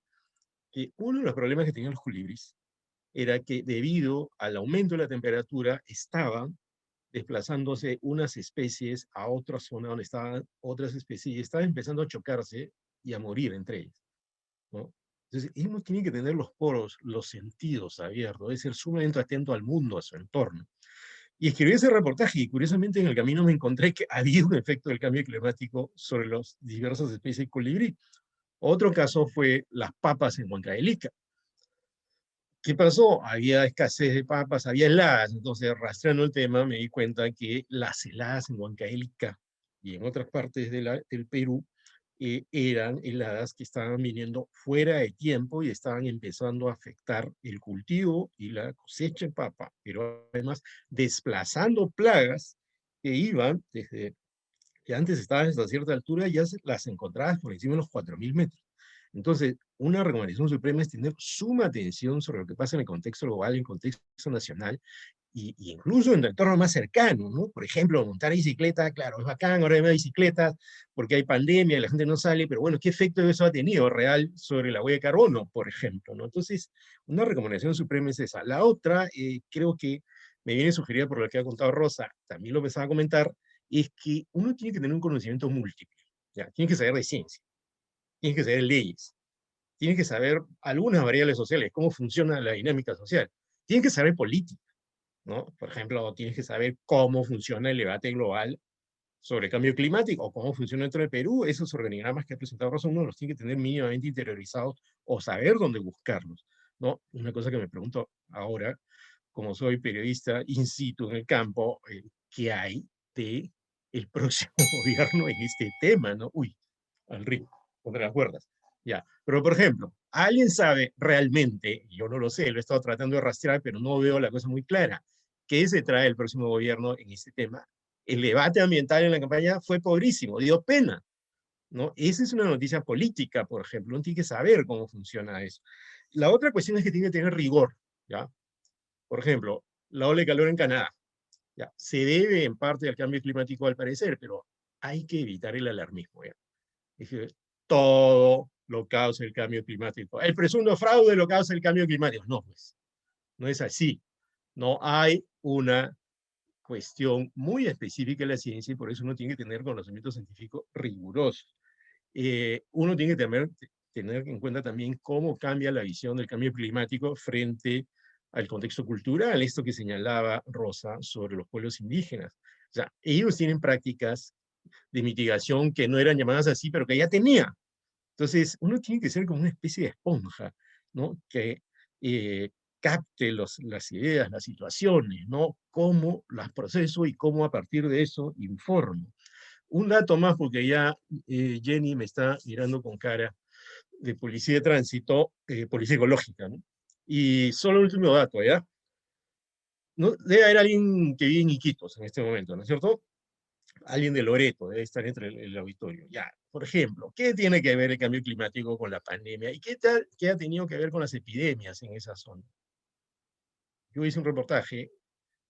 que uno de los problemas que tenían los colibríes era que debido al aumento de la temperatura estaban desplazándose unas especies a otra zona donde estaban otras especies y estaban empezando a chocarse y a morir entre ellas, ¿no? Entonces, uno tiene que tener los poros, los sentidos abiertos, debe ser sumamente atento al mundo, a su entorno. Y escribí ese reportaje y curiosamente en el camino me encontré que había un efecto del cambio climático sobre las diversas especies de colibrí. Otro caso fue las papas en Huancavelica. ¿Qué pasó? Había escasez de papas, había heladas, entonces rastreando el tema me di cuenta que las heladas en Huancavelica y en otras partes del Perú eran heladas que estaban viniendo fuera de tiempo y estaban empezando a afectar el cultivo y la cosecha de papa, pero además desplazando plagas que iban desde que antes estaban hasta cierta altura, ya las encontrabas por encima de los 4.000 metros. Entonces, una recomendación suprema es tener suma atención sobre lo que pasa en el contexto global, en el contexto nacional, y incluso en el entorno más cercano, ¿no? Por ejemplo, montar bicicleta, claro, es bacán, ahora hay más bicicletas, porque hay pandemia y la gente no sale, pero bueno, ¿qué efecto eso ha tenido real sobre la huella de carbono, por ejemplo, ¿no? Entonces, una recomendación suprema es esa. La otra, creo que me viene sugerida por lo que ha contado Rosa, también lo empezaba a comentar, es que uno tiene que tener un conocimiento múltiple, ¿ya? Tiene que saber de ciencia, tiene que saber leyes, tiene que saber algunas variables sociales, cómo funciona la dinámica social, tiene que saber política, ¿no? Por ejemplo, tienes que saber cómo funciona el debate global sobre el cambio climático o cómo funciona dentro del Perú. Esos organigramas que ha presentado Rosa, uno los tiene que tener mínimamente interiorizados o saber dónde buscarlos, ¿no? Una cosa que me pregunto ahora, como soy periodista in situ en el campo, ¿qué hay de el próximo gobierno en este tema, ¿no? Uy, al ritmo, contra las cuerdas. Ya, pero por ejemplo, ¿alguien sabe realmente, yo no lo sé, lo he estado tratando de rastrear, pero no veo la cosa muy clara, qué se trae el próximo gobierno en este tema? El debate ambiental en la campaña fue pobrísimo, dio pena, ¿no? Esa es una noticia política, por ejemplo, uno tiene que saber cómo funciona eso. La otra cuestión es que tiene que tener rigor, ¿ya? Por ejemplo, la ola de calor en Canadá, ¿ya? Se debe en parte al cambio climático al parecer, pero hay que evitar el alarmismo. ¿Ya? Es decir, todo lo causa el cambio climático. El presunto fraude lo causa el cambio climático. No, pues, no es así. No hay una cuestión muy específica en la ciencia y por eso uno tiene que tener conocimiento científico riguroso. Uno tiene que tener en cuenta también cómo cambia la visión del cambio climático frente al contexto cultural, esto que señalaba Rosa sobre los pueblos indígenas. O sea, ellos tienen prácticas de mitigación que no eran llamadas así, pero que ya tenía. Entonces, uno tiene que ser como una especie de esponja, ¿no? Que capte las ideas, las situaciones, ¿no? Cómo las proceso y cómo a partir de eso informo. Un dato más, porque ya Jenny me está mirando con cara de policía de tránsito, policía ecológica, ¿no? Y solo el último dato, ¿ya? ¿No? Debe haber alguien que vive en Iquitos en este momento, ¿no es cierto? Alguien de Loreto debe estar entre el auditorio. Ya, por ejemplo, ¿qué tiene que ver el cambio climático con la pandemia? ¿Y qué ha tenido que ver con las epidemias en esa zona? Yo hice un reportaje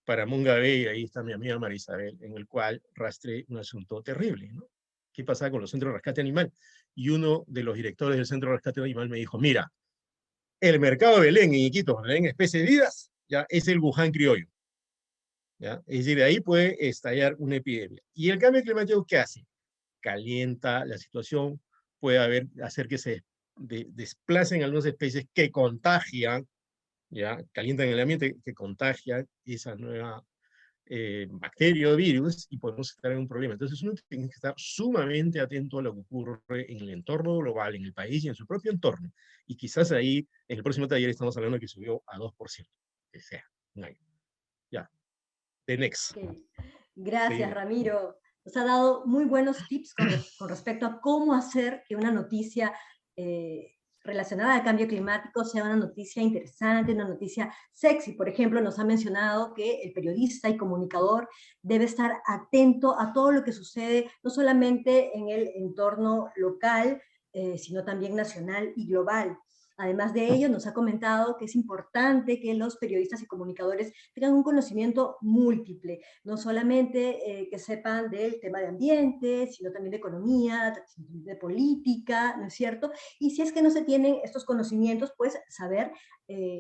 para Munga Bay, ahí está mi amiga Marisabel, en el cual rastré un asunto terrible, ¿no? ¿Qué pasaba con los centros de rescate animal? Y uno de los directores del centro de rescate animal me dijo, mira, el mercado de Belén en Iquitos, donde ven especies vivas, ya es el Wuhan criollo. ¿Ya? Es decir, de ahí puede estallar una epidemia. ¿Y el cambio climático qué hace? Calienta la situación, puede hacer que se desplacen algunas especies que contagian, ¿ya? Calientan el ambiente, que contagian esa nueva bacteria o virus y podemos estar en un problema. Entonces uno tiene que estar sumamente atento a lo que ocurre en el entorno global, en el país y en su propio entorno. Y quizás ahí, en el próximo taller, estamos hablando de que subió a 2%. Que sea, un año. Ya. The next. Okay. Gracias, Seguimos. Ramiro. Nos ha dado muy buenos tips con respecto a cómo hacer que una noticia relacionada al cambio climático sea una noticia interesante, una noticia sexy. Por ejemplo, nos ha mencionado que el periodista y comunicador debe estar atento a todo lo que sucede, no solamente en el entorno local, sino también nacional y global. Además de ello, nos ha comentado que es importante que los periodistas y comunicadores tengan un conocimiento múltiple, no solamente que sepan del tema de ambiente, sino también de economía, de política, ¿no es cierto? Y si es que no se tienen estos conocimientos, pues saber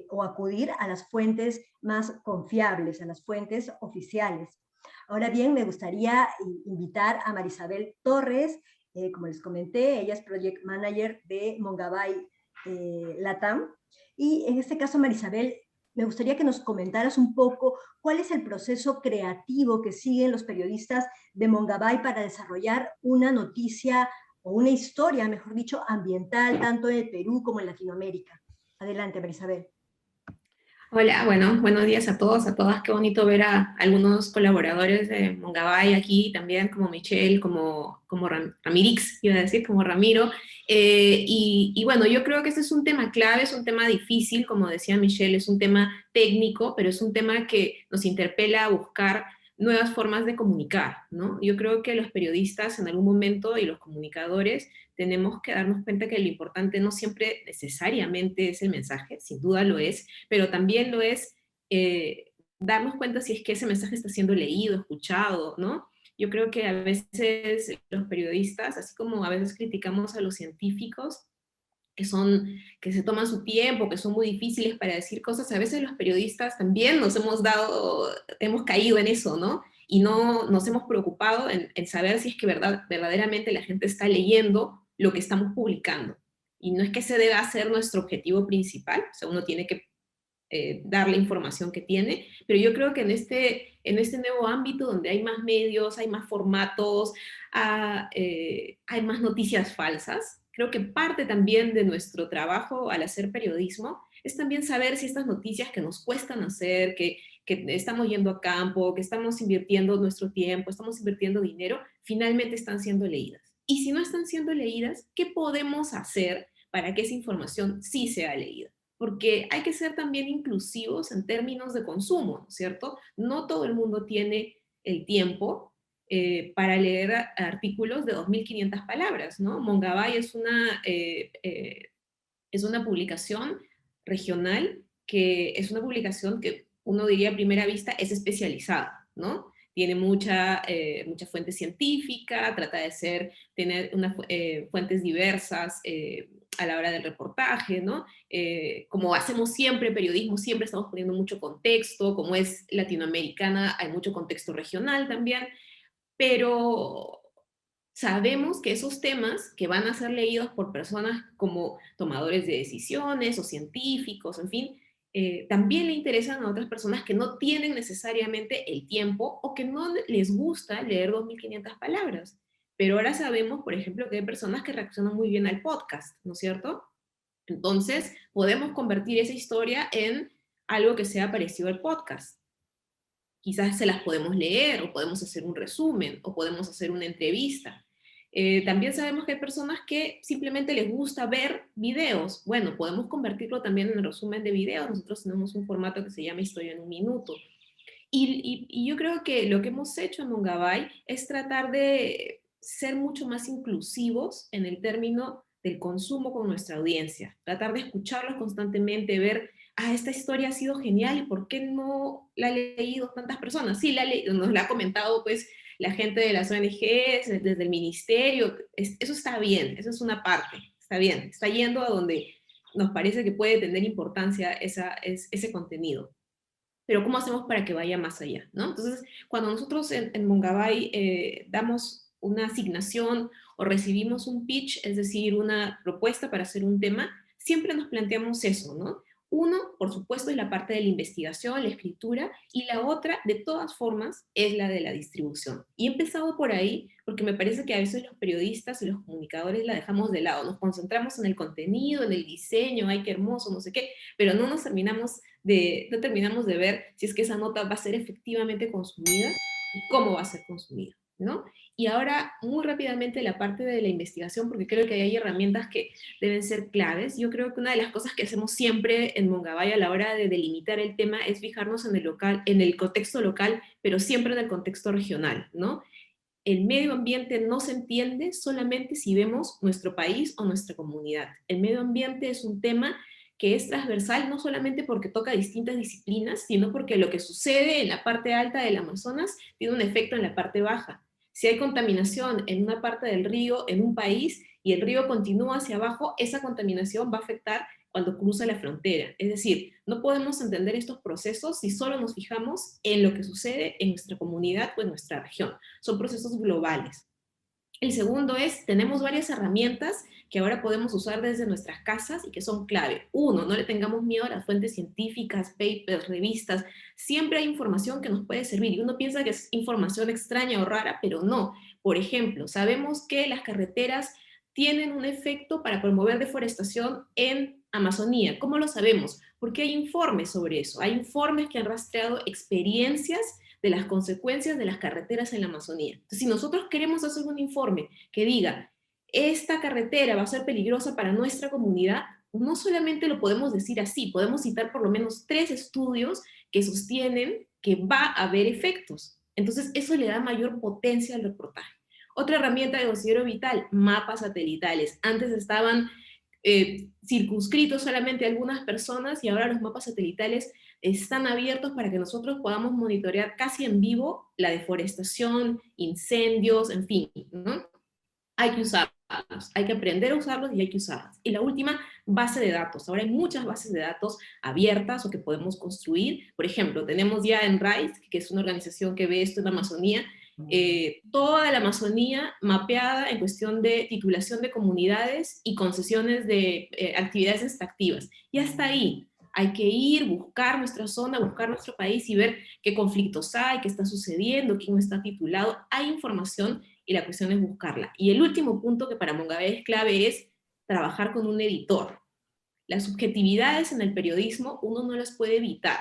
o acudir a las fuentes más confiables, a las fuentes oficiales. Ahora bien, me gustaría invitar a Marisabel Torres, como les comenté, ella es Project Manager de Mongabay Latam. Y en este caso, Marisabel, me gustaría que nos comentaras un poco cuál es el proceso creativo que siguen los periodistas de Mongabay para desarrollar una noticia o una historia, mejor dicho, ambiental, tanto en el Perú como en Latinoamérica. Adelante, Marisabel. Hola, bueno, buenos días a todos, a todas. Qué bonito ver a algunos colaboradores de Mongabay aquí también, como Michelle, como Ramirix, iba a decir, como Ramiro. Y bueno, yo creo que este es un tema clave, es un tema difícil, como decía Michelle, es un tema técnico, pero es un tema que nos interpela a buscar nuevas formas de comunicar, ¿no? Yo creo que los periodistas en algún momento y los comunicadores tenemos que darnos cuenta que lo importante no siempre necesariamente es el mensaje, sin duda lo es, pero también lo es darnos cuenta si es que ese mensaje está siendo leído, escuchado, ¿no? Yo creo que a veces los periodistas, así como a veces criticamos a los científicos, que se toman su tiempo, que son muy difíciles para decir cosas, a veces los periodistas también hemos caído en eso, ¿no? Y no nos hemos preocupado en saber si es que verdaderamente la gente está leyendo lo que estamos publicando. Y no es que ese deba ser nuestro objetivo principal, o sea, uno tiene que dar la información que tiene, pero yo creo que en este nuevo ámbito donde hay más medios, hay más formatos, hay más noticias falsas, creo que parte también de nuestro trabajo al hacer periodismo es también saber si estas noticias que nos cuestan hacer, que estamos yendo a campo, que estamos invirtiendo nuestro tiempo, estamos invirtiendo dinero, finalmente están siendo leídas. Y si no están siendo leídas, ¿qué podemos hacer para que esa información sí sea leída? Porque hay que ser también inclusivos en términos de consumo, ¿cierto? No todo el mundo tiene el tiempo para leer artículos de 2.500 palabras, ¿no? Mongabay es una publicación regional que es una publicación que uno diría a primera vista es especializada, ¿no? tiene mucha fuente científica, trata de tener fuentes diversas a la hora del reportaje, ¿no? Como hacemos siempre, periodismo, siempre estamos poniendo mucho contexto, como es latinoamericana, hay mucho contexto regional también, pero sabemos que esos temas que van a ser leídos por personas como tomadores de decisiones o científicos, en fin, también le interesan a otras personas que no tienen necesariamente el tiempo o que no les gusta leer 2.500 palabras. Pero ahora sabemos, por ejemplo, que hay personas que reaccionan muy bien al podcast, ¿no es cierto? Entonces, podemos convertir esa historia en algo que sea parecido al podcast. Quizás se las podemos leer, o podemos hacer un resumen, o podemos hacer una entrevista. También sabemos que hay personas que simplemente les gusta ver videos. Bueno, podemos convertirlo también en resumen de videos. Nosotros tenemos un formato que se llama Historia en un Minuto. Y yo creo que lo que hemos hecho en Mongabay es tratar de ser mucho más inclusivos en el término del consumo con nuestra audiencia. Tratar de escucharlos constantemente, ver, esta historia ha sido genial, ¿y por qué no la han leído tantas personas? Sí, nos la ha comentado pues la gente de las ONGs, desde el ministerio. Eso está bien, eso es una parte, está bien, está yendo a donde nos parece que puede tener importancia ese contenido. Pero ¿cómo hacemos para que vaya más allá, ¿no? Entonces, cuando nosotros en Mongabay damos una asignación o recibimos un pitch, es decir, una propuesta para hacer un tema, siempre nos planteamos eso, ¿no? Uno, por supuesto, es la parte de la investigación, la escritura, y la otra, de todas formas, es la de la distribución. Y he empezado por ahí, porque me parece que a veces los periodistas y los comunicadores la dejamos de lado, nos concentramos en el contenido, en el diseño, ay, qué hermoso, no sé qué, pero no terminamos de ver si es que esa nota va a ser efectivamente consumida y cómo va a ser consumida, ¿no? Y ahora, muy rápidamente, la parte de la investigación, porque creo que hay herramientas que deben ser claves. Yo creo que una de las cosas que hacemos siempre en Mongabay a la hora de delimitar el tema es fijarnos en el contexto local, pero siempre en el contexto regional, ¿no? El medio ambiente no se entiende solamente si vemos nuestro país o nuestra comunidad. El medio ambiente es un tema que es transversal no solamente porque toca distintas disciplinas, sino porque lo que sucede en la parte alta del Amazonas tiene un efecto en la parte baja. Si hay contaminación en una parte del río, en un país, y el río continúa hacia abajo, esa contaminación va a afectar cuando cruza la frontera. Es decir, no podemos entender estos procesos si solo nos fijamos en lo que sucede en nuestra comunidad o en nuestra región. Son procesos globales. El segundo es, tenemos varias herramientas que ahora podemos usar desde nuestras casas y que son clave. Uno, no le tengamos miedo a las fuentes científicas, papers, revistas. Siempre hay información que nos puede servir y uno piensa que es información extraña o rara, pero no. Por ejemplo, sabemos que las carreteras tienen un efecto para promover deforestación en Amazonía. ¿Cómo lo sabemos? Porque hay informes sobre eso. Hay informes que han rastreado experiencias de las consecuencias de las carreteras en la Amazonía. Entonces, si nosotros queremos hacer un informe que diga, esta carretera va a ser peligrosa para nuestra comunidad, no solamente lo podemos decir así, podemos citar por lo menos 3 estudios que sostienen que va a haber efectos. Entonces, eso le da mayor potencia al reportaje. Otra herramienta que considero vital, mapas satelitales. Antes estaban circunscritos solamente a algunas personas y ahora los mapas satelitales están abiertos para que nosotros podamos monitorear casi en vivo la deforestación, incendios, en fin, ¿no? Hay que usarlos, hay que aprender a usarlos y hay que usarlos. Y la última, base de datos. Ahora hay muchas bases de datos abiertas o que podemos construir. Por ejemplo, tenemos ya en RISE, que es una organización que ve esto en la Amazonía, toda la Amazonía mapeada en cuestión de titulación de comunidades y concesiones de actividades extractivas. Y hasta ahí hay que ir, buscar nuestra zona, buscar nuestro país y ver qué conflictos hay, qué está sucediendo, quién está titulado. Hay información y la cuestión es buscarla. Y el último punto que para Mongabay es clave es trabajar con un editor. Las subjetividades en el periodismo uno no las puede evitar.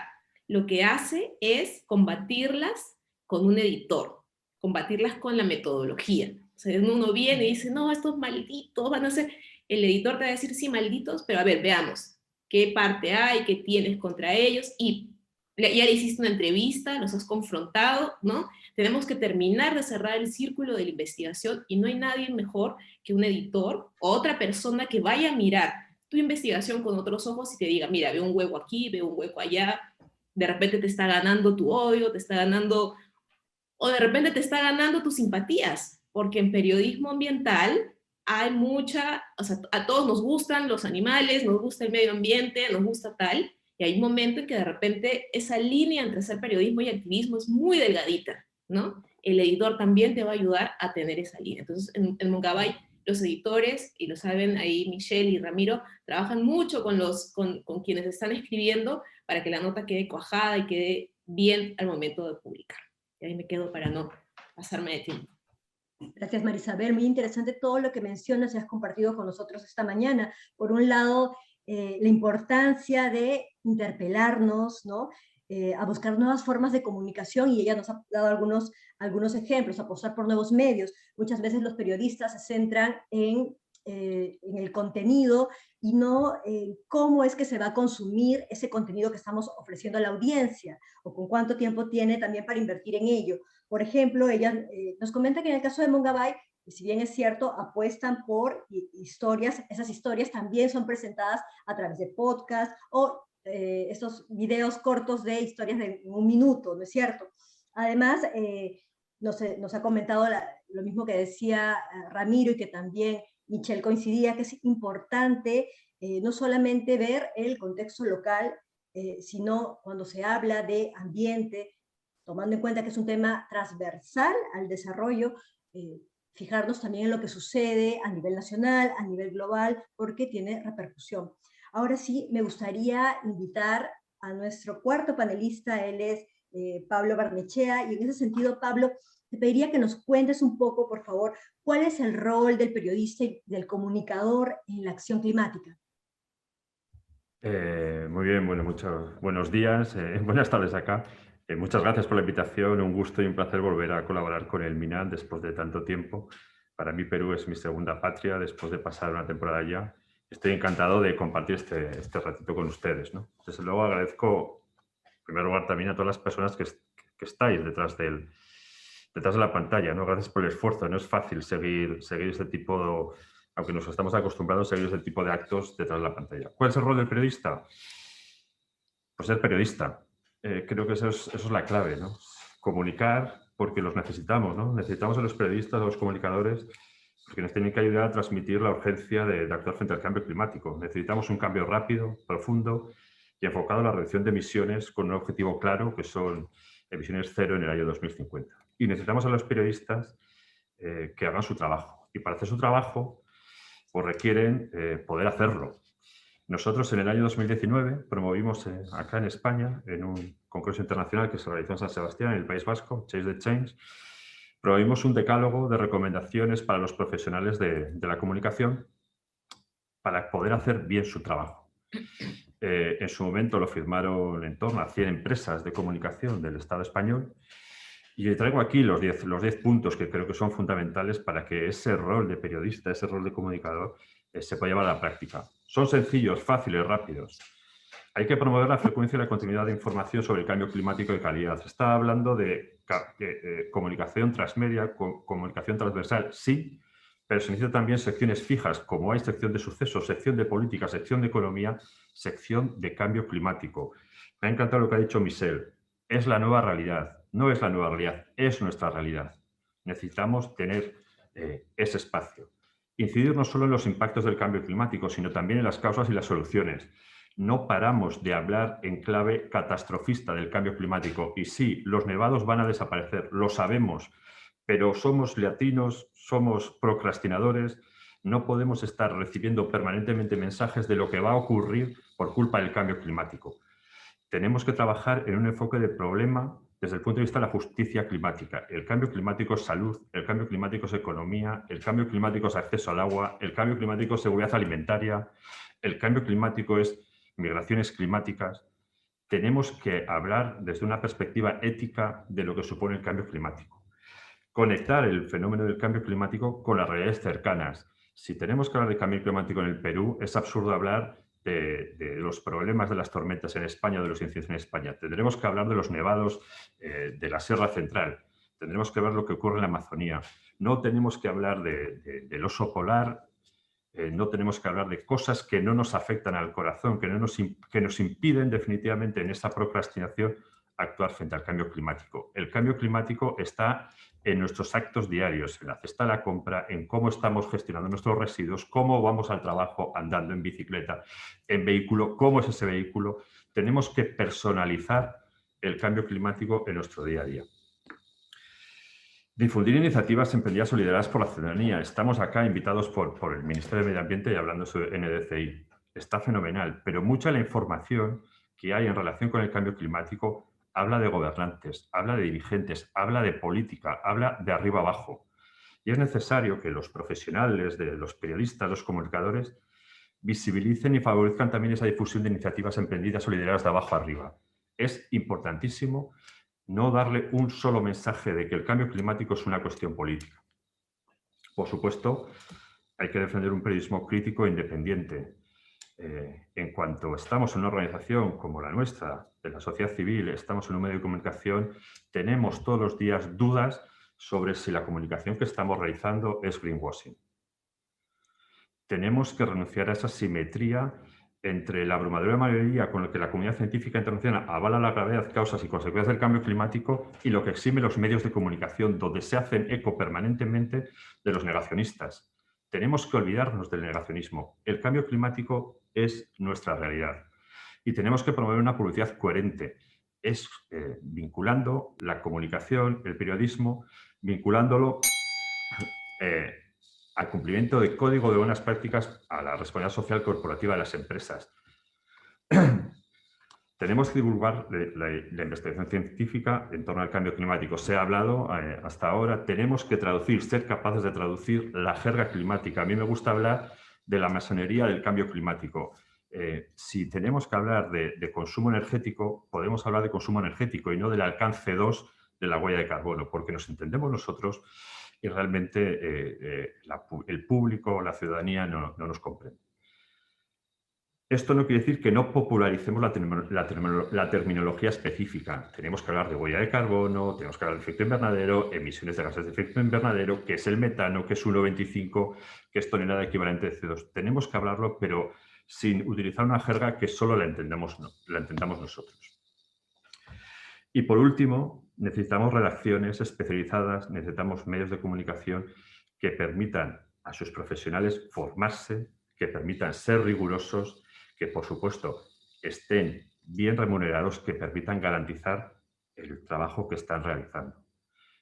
Lo que hace es combatirlas con un editor, combatirlas con la metodología. O sea, uno viene y dice, no, estos malditos van a ser... El editor te va a decir, sí, malditos, pero a ver, veamos qué parte hay, qué tienes contra ellos, y ya le hiciste una entrevista, los has confrontado, ¿no? Tenemos que terminar de cerrar el círculo de la investigación y no hay nadie mejor que un editor o otra persona que vaya a mirar tu investigación con otros ojos y te diga, mira, veo un hueco aquí, veo un hueco allá, de repente te está ganando tu odio, te está ganando o de repente te está ganando tus simpatías, porque en periodismo ambiental hay mucha, o sea, a todos nos gustan los animales, nos gusta el medio ambiente, nos gusta tal, y hay un momento en que de repente esa línea entre ser periodismo y activismo es muy delgadita, ¿no? El editor también te va a ayudar a tener esa línea. Entonces, en Mongabay, los editores, y lo saben ahí Michelle y Ramiro, trabajan mucho con quienes están escribiendo para que la nota quede cuajada y quede bien al momento de publicar. Y ahí me quedo para no pasarme de tiempo. Gracias, Marisabel. Muy interesante todo lo que mencionas y has compartido con nosotros esta mañana. Por un lado, la importancia de interpelarnos, ¿no? A buscar nuevas formas de comunicación, y ella nos ha dado algunos ejemplos, apostar por nuevos medios. Muchas veces los periodistas se centran en el contenido y no en cómo es que se va a consumir ese contenido que estamos ofreciendo a la audiencia, o con cuánto tiempo tiene también para invertir en ello. Por ejemplo, ella nos comenta que en el caso de Mongabay, si bien es cierto, apuestan por historias, esas historias también son presentadas a través de podcast o estos videos cortos de historias de un minuto, ¿no es cierto? Además, nos ha comentado lo mismo que decía Ramiro, y que también Michelle coincidía, que es importante no solamente ver el contexto local, sino cuando se habla de ambiente, tomando en cuenta que es un tema transversal al desarrollo, fijarnos también en lo que sucede a nivel nacional, a nivel global, porque tiene repercusión. Ahora sí, me gustaría invitar a nuestro cuarto panelista. Él es Pablo Barnechea, y en ese sentido, Pablo, te pediría que nos cuentes un poco, por favor, cuál es el rol del periodista y del comunicador en la acción climática. Muy bien, bueno, buenos días, buenas tardes acá. Muchas gracias por la invitación, un gusto y un placer volver a colaborar con el MINAL después de tanto tiempo. Para mí Perú es mi segunda patria después de pasar una temporada allá. Estoy encantado de compartir este ratito con ustedes, ¿no? Desde luego agradezco, en primer lugar, también a todas las personas que estáis detrás de la pantalla, ¿no? Gracias por el esfuerzo. No es fácil seguir este tipo de, aunque nos estamos acostumbrados a seguir este tipo de actos detrás de la pantalla. ¿Cuál es el rol del periodista? Pues ser periodista. Creo que eso es la clave, ¿no? Comunicar porque los necesitamos, ¿no? Necesitamos a los periodistas, a los comunicadores, porque nos tienen que ayudar a transmitir la urgencia de actuar frente al cambio climático. Necesitamos un cambio rápido, profundo y enfocado a la reducción de emisiones con un objetivo claro, que son emisiones cero en el año 2050. Y necesitamos a los periodistas que hagan su trabajo. Y para hacer su trabajo, pues requieren poder hacerlo. Nosotros en el año 2019 promovimos acá en España, en un congreso internacional que se realizó en San Sebastián, en el País Vasco, Chase the Change, promovimos un decálogo de recomendaciones para los profesionales de la comunicación para poder hacer bien su trabajo. En su momento lo firmaron en torno a 100 empresas de comunicación del Estado español, y le traigo aquí los 10 puntos que creo que son fundamentales para que ese rol de periodista, ese rol de comunicador, se pueda llevar a la práctica. Son sencillos, fáciles, rápidos. Hay que promover la frecuencia y la continuidad de información sobre el cambio climático de calidad. Se está hablando de comunicación transmedia, comunicación transversal, sí, pero se necesitan también secciones fijas, como hay sección de sucesos, sección de política, sección de economía, sección de cambio climático. Me ha encantado lo que ha dicho Michelle. Es la nueva realidad. No es la nueva realidad, es nuestra realidad. Necesitamos tener ese espacio. Incidir no solo en los impactos del cambio climático, sino también en las causas y las soluciones. No paramos de hablar en clave catastrofista del cambio climático. Y sí, los nevados van a desaparecer, lo sabemos, pero somos latinos, somos procrastinadores, no podemos estar recibiendo permanentemente mensajes de lo que va a ocurrir por culpa del cambio climático. Tenemos que trabajar en un enfoque de problema desde el punto de vista de la justicia climática. El cambio climático es salud, el cambio climático es economía, el cambio climático es acceso al agua, el cambio climático es seguridad alimentaria, el cambio climático es migraciones climáticas. Tenemos que hablar desde una perspectiva ética de lo que supone el cambio climático. Conectar el fenómeno del cambio climático con las realidades cercanas. Si tenemos que hablar de cambio climático en el Perú, es absurdo hablar de los problemas de las tormentas en España, de los incendios en España. Tendremos que hablar de los nevados de la Sierra Central. Tendremos que ver lo que ocurre en la Amazonía. No tenemos que hablar del oso polar. No tenemos que hablar de cosas que no nos afectan al corazón, que nos impiden definitivamente en esta procrastinación actuar frente al cambio climático. El cambio climático está en nuestros actos diarios, en la cesta de la compra, en cómo estamos gestionando nuestros residuos, cómo vamos al trabajo andando en bicicleta, en vehículo, cómo es ese vehículo. Tenemos que personalizar el cambio climático en nuestro día a día. Difundir iniciativas emprendidas o lideradas por la ciudadanía. Estamos acá invitados por el Ministerio de Medio Ambiente y hablando sobre NDCI. Está fenomenal, pero mucha de la información que hay en relación con el cambio climático habla de gobernantes, habla de dirigentes, habla de política, habla de arriba abajo. Y es necesario que los profesionales, los periodistas, los comunicadores, visibilicen y favorezcan también esa difusión de iniciativas emprendidas o lideradas de abajo arriba. Es importantísimo no darle un solo mensaje de que el cambio climático es una cuestión política. Por supuesto, hay que defender un periodismo crítico e independiente. En cuanto estamos en una organización como la nuestra, de la sociedad civil, estamos en un medio de comunicación, tenemos todos los días dudas sobre si la comunicación que estamos realizando es greenwashing. Tenemos que renunciar a esa simetría entre la abrumadora mayoría con la que la comunidad científica internacional avala la gravedad, causas y consecuencias del cambio climático y lo que exime los medios de comunicación, donde se hacen eco permanentemente de los negacionistas. Tenemos que olvidarnos del negacionismo. El cambio climático es nuestra realidad y tenemos que promover una publicidad coherente. Es vinculando la comunicación, el periodismo, vinculándolo al cumplimiento del Código de Buenas Prácticas a la responsabilidad social corporativa de las empresas. Tenemos que divulgar la investigación científica en torno al cambio climático. Se ha hablado hasta ahora, tenemos que traducir, ser capaces de traducir la jerga climática. A mí me gusta hablar de la masonería del cambio climático. Si tenemos que hablar de consumo energético, podemos hablar de consumo energético y no del alcance 2 de la huella de carbono, porque nos entendemos nosotros y realmente el público, la ciudadanía no nos comprende. Esto no quiere decir que no popularicemos la terminología específica. Tenemos que hablar de huella de carbono, tenemos que hablar de efecto invernadero, emisiones de gases de efecto invernadero, qué es el metano, qué es 1,25, qué es tonelada equivalente de CO2. Tenemos que hablarlo, pero sin utilizar una jerga que solo la entendamos nosotros. Y por último, necesitamos redacciones especializadas, necesitamos medios de comunicación que permitan a sus profesionales formarse, que permitan ser rigurosos, que por supuesto estén bien remunerados, que permitan garantizar el trabajo que están realizando.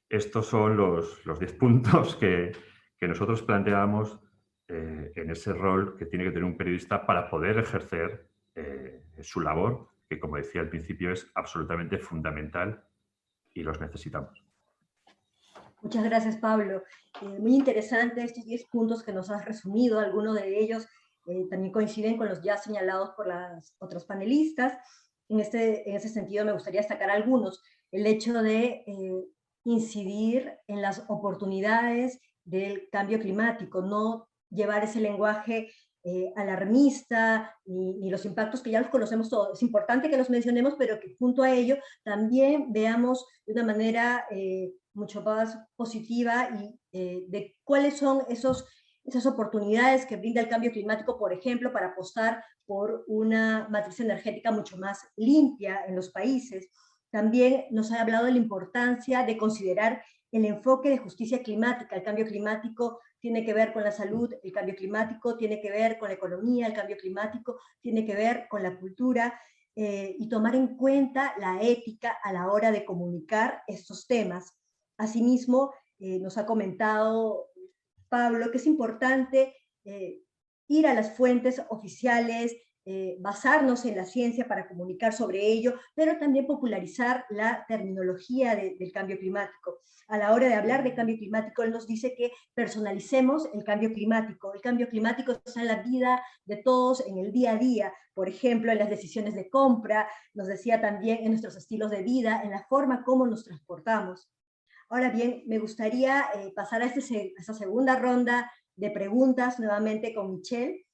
Estos son los 10 puntos que nosotros planteamos en ese rol que tiene que tener un periodista para poder ejercer su labor, que como decía al principio es absolutamente fundamental y los necesitamos. Muchas gracias, Pablo. Muy interesante estos 10 puntos que nos has resumido. Algunos de ellos también coinciden con los ya señalados por las otras panelistas. En ese sentido me gustaría destacar algunos. El hecho de incidir en las oportunidades del cambio climático, no llevar ese lenguaje alarmista ni los impactos que ya los conocemos todos. Es importante que los mencionemos, pero que junto a ello también veamos de una manera mucho más positiva y de cuáles son esas oportunidades que brinda el cambio climático, por ejemplo, para apostar por una matriz energética mucho más limpia en los países. También nos ha hablado de la importancia de considerar el enfoque de justicia climática. El cambio climático tiene que ver con la salud, el cambio climático tiene que ver con la economía, el cambio climático tiene que ver con la cultura, y tomar en cuenta la ética a la hora de comunicar estos temas. Asimismo, nos ha comentado Pablo que es importante ir a las fuentes oficiales, basarnos en la ciencia para comunicar sobre ello, pero también popularizar la terminología del cambio climático. A la hora de hablar de cambio climático, él nos dice que personalicemos el cambio climático. El cambio climático está en la vida de todos, en el día a día, por ejemplo, en las decisiones de compra, nos decía también en nuestros estilos de vida, en la forma como nos transportamos. Ahora bien, me gustaría pasar a esta segunda ronda de preguntas nuevamente con Michelle.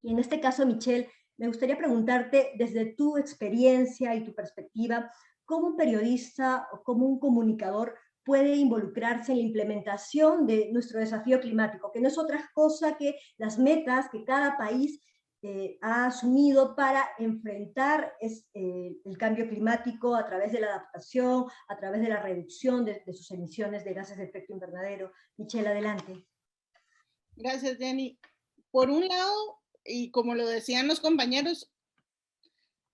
Y en este caso, Michelle, me gustaría preguntarte desde tu experiencia y tu perspectiva, ¿cómo un periodista o cómo un comunicador puede involucrarse en la implementación de nuestro desafío climático, que no es otra cosa que las metas que cada país ha asumido para enfrentar el cambio climático a través de la adaptación, a través de la reducción de sus emisiones de gases de efecto invernadero? Michelle, adelante. Gracias, Jenny. Por un lado, y como lo decían los compañeros,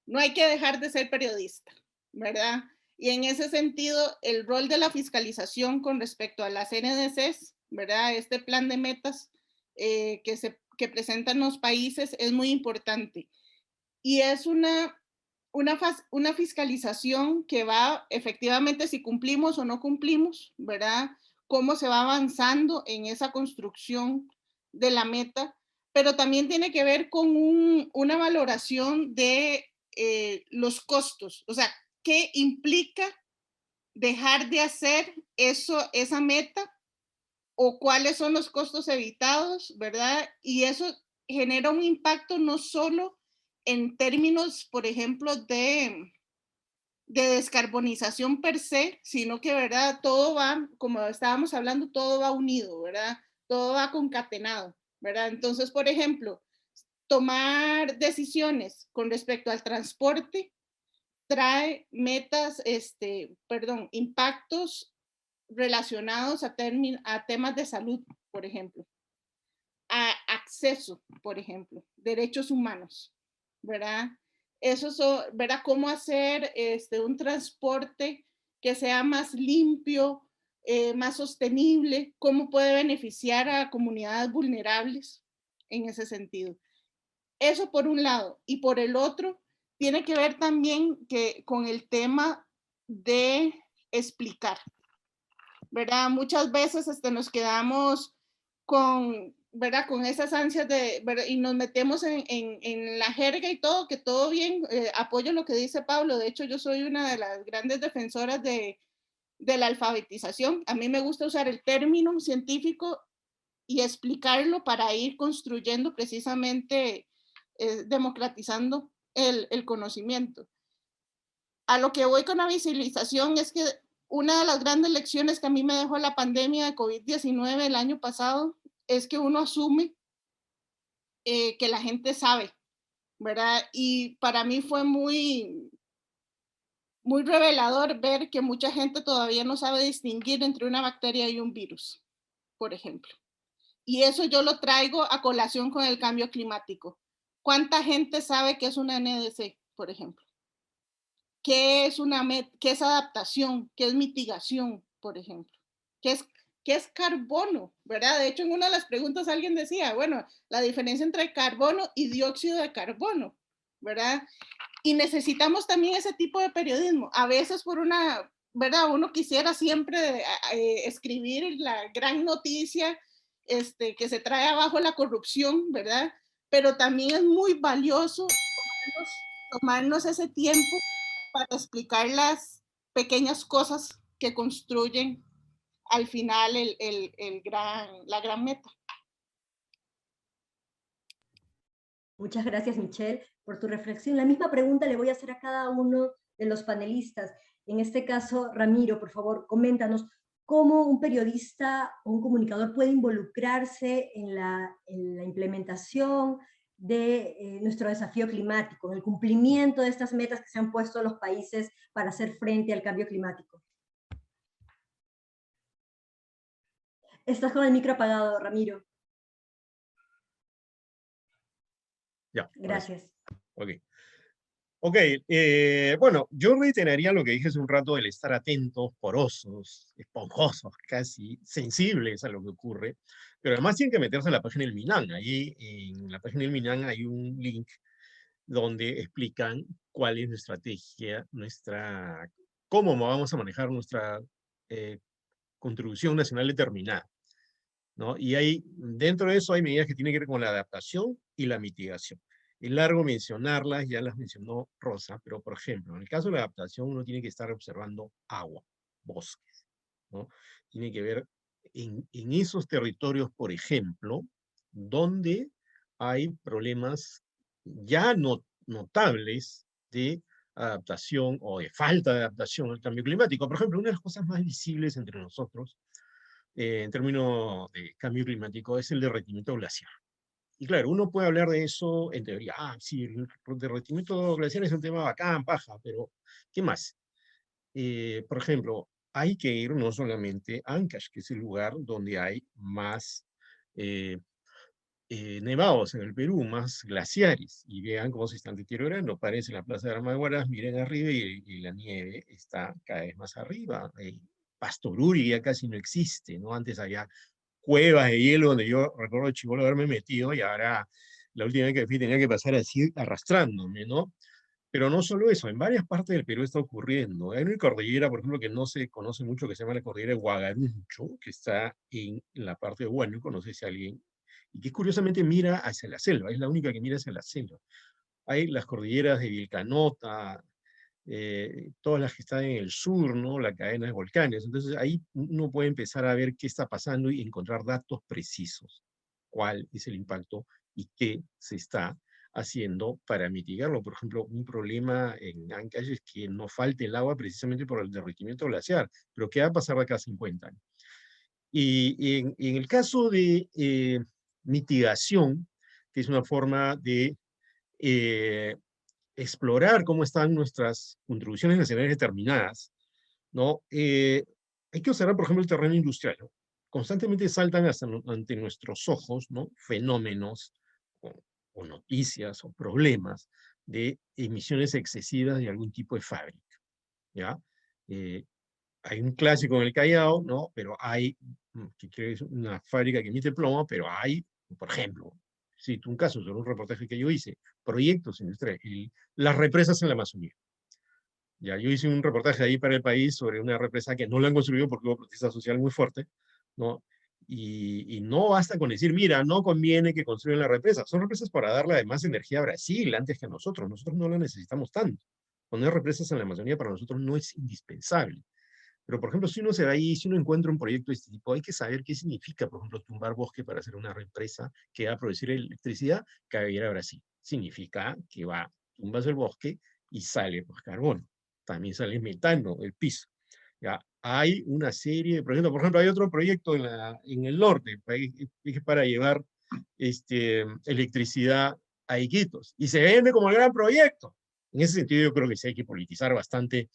no hay que dejar de ser periodista, ¿verdad? Y en ese sentido, el rol de la fiscalización con respecto a las NDCs, ¿verdad? Este plan de metas que presentan los países es muy importante. Y es una fiscalización que va efectivamente si cumplimos o no cumplimos, ¿verdad? Cómo se va avanzando en esa construcción de la meta, pero también tiene que ver con una valoración de los costos, o sea, ¿qué implica dejar de hacer esa meta? O cuáles son los costos evitados, ¿verdad? Y eso genera un impacto no solo en términos, por ejemplo, de descarbonización per se, sino que, ¿verdad? Todo va, como estábamos hablando, todo va unido, ¿verdad? Todo va concatenado, ¿verdad? Entonces, por ejemplo, tomar decisiones con respecto al transporte trae impactos relacionados a temas de salud, por ejemplo, a acceso, por ejemplo, derechos humanos, ¿verdad? ¿Verdad? Cómo hacer un transporte que sea más limpio, más sostenible, cómo puede beneficiar a comunidades vulnerables en ese sentido. Eso por un lado. Y por el otro, tiene que ver también con el tema de explicar, ¿verdad? Muchas veces nos quedamos con, ¿verdad? Con esas ansias ¿verdad? Y nos metemos en la jerga y todo, que todo bien, apoyo lo que dice Pablo. De hecho, yo soy una de las grandes defensoras de la alfabetización. A mí me gusta usar el término científico y explicarlo para ir construyendo precisamente, democratizando el conocimiento. A lo que voy con la visibilización es que una de las grandes lecciones que a mí me dejó la pandemia de COVID-19 el año pasado es que uno asume que la gente sabe, ¿verdad? Y para mí fue muy revelador ver que mucha gente todavía no sabe distinguir entre una bacteria y un virus, por ejemplo. Y eso yo lo traigo a colación con el cambio climático. ¿Cuánta gente sabe qué es una NDC, por ejemplo? ¿Qué es adaptación? ¿Qué es mitigación, por ejemplo? ¿Qué es carbono? ¿Verdad? De hecho, en una de las preguntas alguien decía, bueno, la diferencia entre carbono y dióxido de carbono, ¿verdad? Y necesitamos también ese tipo de periodismo. A veces ¿verdad? Uno quisiera siempre escribir la gran noticia que se trae abajo la corrupción, ¿verdad? Pero también es muy valioso tomarnos ese tiempo para explicar las pequeñas cosas que construyen al final la gran meta. Muchas gracias, Michelle, por tu reflexión. La misma pregunta le voy a hacer a cada uno de los panelistas. En este caso, Ramiro, por favor, coméntanos cómo un periodista o un comunicador puede involucrarse en la implementación de nuestro desafío climático, en el cumplimiento de estas metas que se han puesto los países para hacer frente al cambio climático. Estás con el micro apagado, Ramiro. Ya. Gracias. Ok, bueno, yo reiteraría lo que dije hace un rato del estar atentos, porosos, esponjosos, casi sensibles a lo que ocurre, pero además tienen que meterse en la página del MINAN. Ahí en la página del MINAN hay un link donde explican cuál es nuestra estrategia, cómo vamos a manejar nuestra contribución nacional determinada, ¿no? Y dentro de eso hay medidas que tienen que ver con la adaptación y la mitigación. Es largo mencionarlas, ya las mencionó Rosa, pero por ejemplo, en el caso de la adaptación uno tiene que estar observando agua, bosques, ¿no? Tiene que ver en esos territorios, por ejemplo, donde hay problemas ya notables de adaptación o de falta de adaptación al cambio climático. Por ejemplo, una de las cosas más visibles entre nosotros en términos de cambio climático es el derretimiento glaciar. Y claro, uno puede hablar de eso en teoría. Ah, sí, el derretimiento glaciar es un tema bacán, paja, pero ¿qué más? Por ejemplo, hay que ir no solamente a Ancash, que es el lugar donde hay más eh, nevados en el Perú, más glaciares, y vean cómo se están deteriorando. Parece la Plaza de Armas de Huaraz, miren arriba y la nieve está cada vez más arriba. Pastoruri ya casi no existe, ¿no? Antes había cuevas de hielo donde yo recuerdo de chibolo haberme metido, y ahora la última vez que fui tenía que pasar así arrastrándome, ¿no? Pero no solo eso, en varias partes del Perú está ocurriendo. Hay una cordillera, por ejemplo, que no se conoce mucho, que se llama la cordillera de Huagaruncho, que está en la parte de Huánuco, no sé si alguien, y que curiosamente mira hacia la selva, es la única que mira hacia la selva. Hay las cordilleras de Vilcanota, todas las que están en el sur, ¿no? La cadena de volcanes. Entonces ahí uno puede empezar a ver qué está pasando y encontrar datos precisos. Cuál es el impacto y qué se está haciendo para mitigarlo. Por ejemplo, un problema en Ancash es que no falte el agua precisamente por el derretimiento glaciar. Pero ¿qué va a pasar de acá a 50 años? Y en el caso de mitigación, que es una forma de explorar cómo están nuestras contribuciones nacionales determinadas, ¿no? Hay que observar, por ejemplo, el terreno industrial, ¿no? Constantemente saltan ante nuestros ojos, ¿no? Fenómenos o noticias o problemas de emisiones excesivas de algún tipo de fábrica, ¿ya? Hay un clásico en el Callao, ¿no? Pero hay, que es una fábrica que emite plomo, pero hay, por ejemplo, cito un caso sobre un reportaje que yo hice, proyectos industriales, las represas en la Amazonía. Ya, yo hice un reportaje ahí para El País sobre una represa que no la han construido porque hubo protesta social muy fuerte, ¿no? Y no basta con decir, mira, no conviene que construyan la represa. Son represas para darle además energía a Brasil antes que a nosotros. Nosotros no la necesitamos tanto. Poner represas en la Amazonía para nosotros no es indispensable. Pero, por ejemplo, si uno se va ahí, si uno encuentra un proyecto de este tipo, hay que saber qué significa, por ejemplo, tumbar bosque para hacer una represa que va a producir electricidad que va a ir a Brasil. Significa que tumbas el bosque y sale pues, carbono. También sale metano del piso. ¿Ya? Hay una serie de proyectos. Por ejemplo, hay otro proyecto en el norte para llevar electricidad a Iquitos. Y se vende como el gran proyecto. En ese sentido, yo creo que sí hay que politizar bastante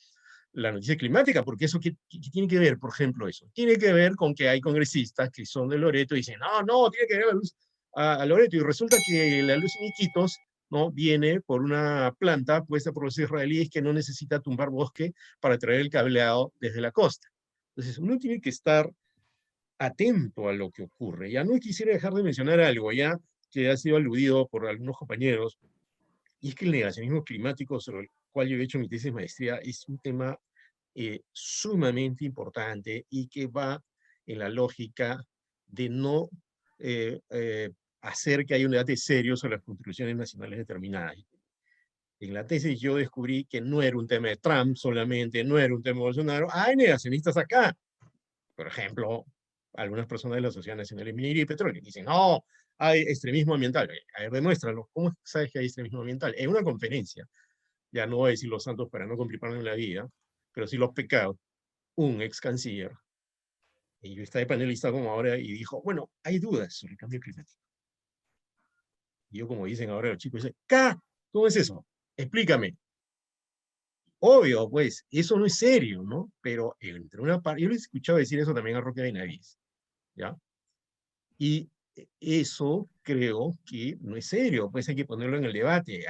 la noticia climática, porque eso ¿qué tiene que ver, por ejemplo, eso? Tiene que ver con que hay congresistas que son de Loreto y dicen, no, tiene que ver la luz a Loreto, y resulta que la luz en Iquitos, ¿no? Viene por una planta puesta por los israelíes que no necesita tumbar bosque para traer el cableado desde la costa. Entonces, uno tiene que estar atento a lo que ocurre. Ya no quisiera dejar de mencionar algo, ya que ha sido aludido por algunos compañeros, y es que el negacionismo climático, sobre el cual yo he hecho mi tesis de maestría, es un tema sumamente importante y que va en la lógica de no hacer que haya un debate serio sobre las contribuciones nacionales determinadas. En la tesis yo descubrí que no era un tema de Trump solamente, no era un tema de Bolsonaro. Hay negacionistas acá. Por ejemplo, algunas personas de la Sociedad Nacional de Minería y Petróleo dicen, no, hay extremismo ambiental. A ver, demuéstralo. ¿Cómo sabes que hay extremismo ambiental? En una conferencia, ya no voy a decir los santos para no complicarme la vida, pero sí los pecados, un ex canciller, y yo estaba de panelista como ahora, y dijo, bueno, hay dudas sobre el cambio climático. Y yo, como dicen ahora los chicos, dicen, ¿cómo es eso? Explícame. Obvio, pues, eso no es serio, ¿no? Pero entre una parte, yo les he escuchado decir eso también a Roque Benavides, ¿ya? Y eso creo que no es serio, pues hay que ponerlo en el debate.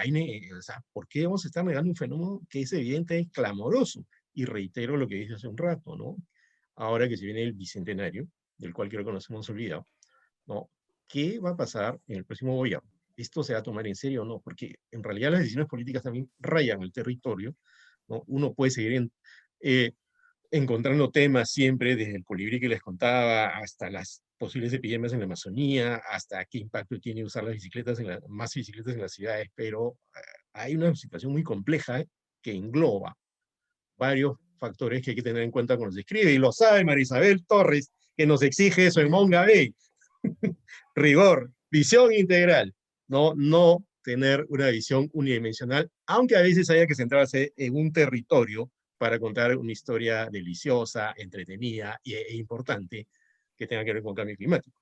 O sea, ¿por qué vamos a estar negando un fenómeno que es evidente, es clamoroso? Y reitero lo que dije hace un rato, ¿no? Ahora que se viene el bicentenario, del cual creo que nos hemos olvidado, ¿no? ¿Qué va a pasar en el próximo gobierno? ¿Esto se va a tomar en serio o no? Porque en realidad las decisiones políticas también rayan el territorio, ¿no? Uno puede seguir encontrando temas siempre, desde el colibrí que les contaba, hasta las posibles epidemias en la Amazonía, hasta qué impacto tiene usar las bicicletas, más bicicletas en las ciudades, pero hay una situación muy compleja que engloba varios factores que hay que tener en cuenta cuando se escribe, y lo sabe Marisabel Torres, que nos exige eso en Mongabay. Rigor, visión integral, no tener una visión unidimensional, aunque a veces haya que centrarse en un territorio para contar una historia deliciosa, entretenida e importante que tenga que ver con cambio climático.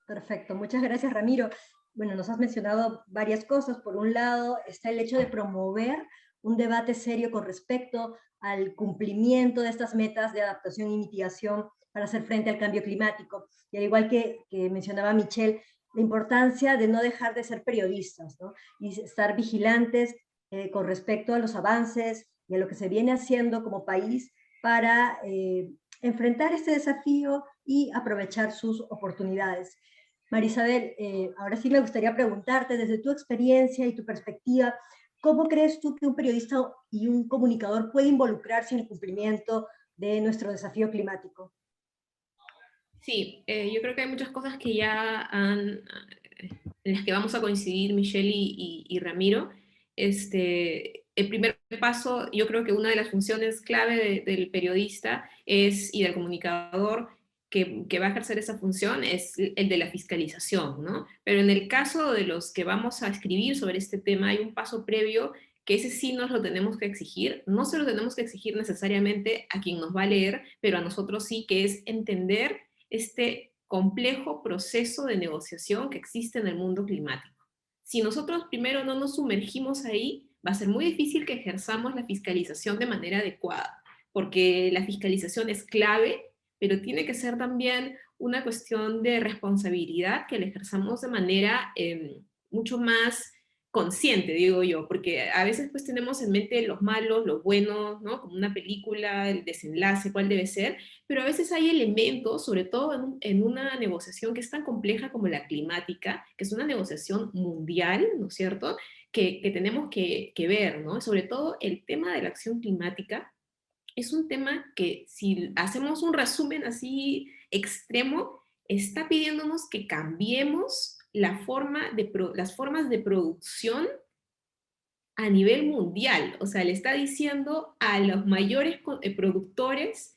Perfecto, muchas gracias, Ramiro. Bueno, nos has mencionado varias cosas. Por un lado está el hecho de promover un debate serio con respecto al cumplimiento de estas metas de adaptación y mitigación para hacer frente al cambio climático. Y al igual que mencionaba Michelle, la importancia de no dejar de ser periodistas, ¿no? Y estar vigilantes con respecto a los avances y a lo que se viene haciendo como país para enfrentar este desafío y aprovechar sus oportunidades. Marisabel, ahora sí me gustaría preguntarte, desde tu experiencia y tu perspectiva, ¿cómo crees tú que un periodista y un comunicador puede involucrarse en el cumplimiento de nuestro desafío climático? Sí, yo creo que hay muchas cosas que en las que vamos a coincidir Michelle y Ramiro. El primer paso, yo creo que una de las funciones clave del periodista y del comunicador que va a ejercer esa función es el de la fiscalización, ¿no? Pero en el caso de los que vamos a escribir sobre este tema, hay un paso previo que ese sí nos lo tenemos que exigir. No se lo tenemos que exigir necesariamente a quien nos va a leer, pero a nosotros sí, que es entender este complejo proceso de negociación que existe en el mundo climático. Si nosotros primero no nos sumergimos ahí, va a ser muy difícil que ejerzamos la fiscalización de manera adecuada, porque la fiscalización es clave, pero tiene que ser también una cuestión de responsabilidad que la ejerzamos de manera mucho más consciente, digo yo, porque a veces pues tenemos en mente los malos, los buenos, ¿no? Como una película, el desenlace, cuál debe ser, pero a veces hay elementos, sobre todo en una negociación que es tan compleja como la climática, que es una negociación mundial, ¿no es cierto?, que tenemos que ver, ¿no? Sobre todo el tema de la acción climática es un tema que si hacemos un resumen así extremo, está pidiéndonos que cambiemos las formas de producción a nivel mundial. O sea, le está diciendo a los mayores productores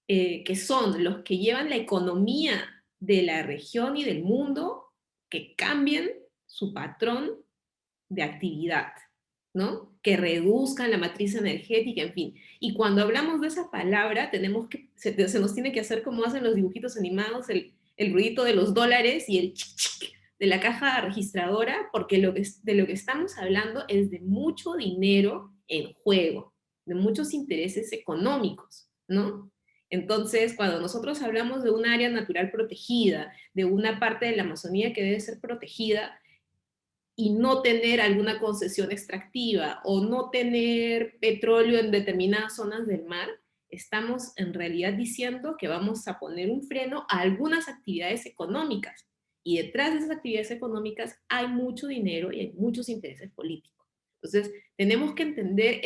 que son los que llevan la economía de la región y del mundo, que cambien su patrón de actividad, ¿no? Que reduzcan la matriz energética, en fin. Y cuando hablamos de esa palabra, se nos tiene que hacer como hacen los dibujitos animados, el ruidito de los dólares y el chic, chic de la caja registradora, porque de lo que estamos hablando es de mucho dinero en juego, de muchos intereses económicos, ¿no? Entonces, cuando nosotros hablamos de un área natural protegida, de una parte de la Amazonía que debe ser protegida, y no tener alguna concesión extractiva o no tener petróleo en determinadas zonas del mar, estamos en realidad diciendo que vamos a poner un freno a algunas actividades económicas. Y detrás de esas actividades económicas hay mucho dinero y hay muchos intereses políticos. Entonces, tenemos que entender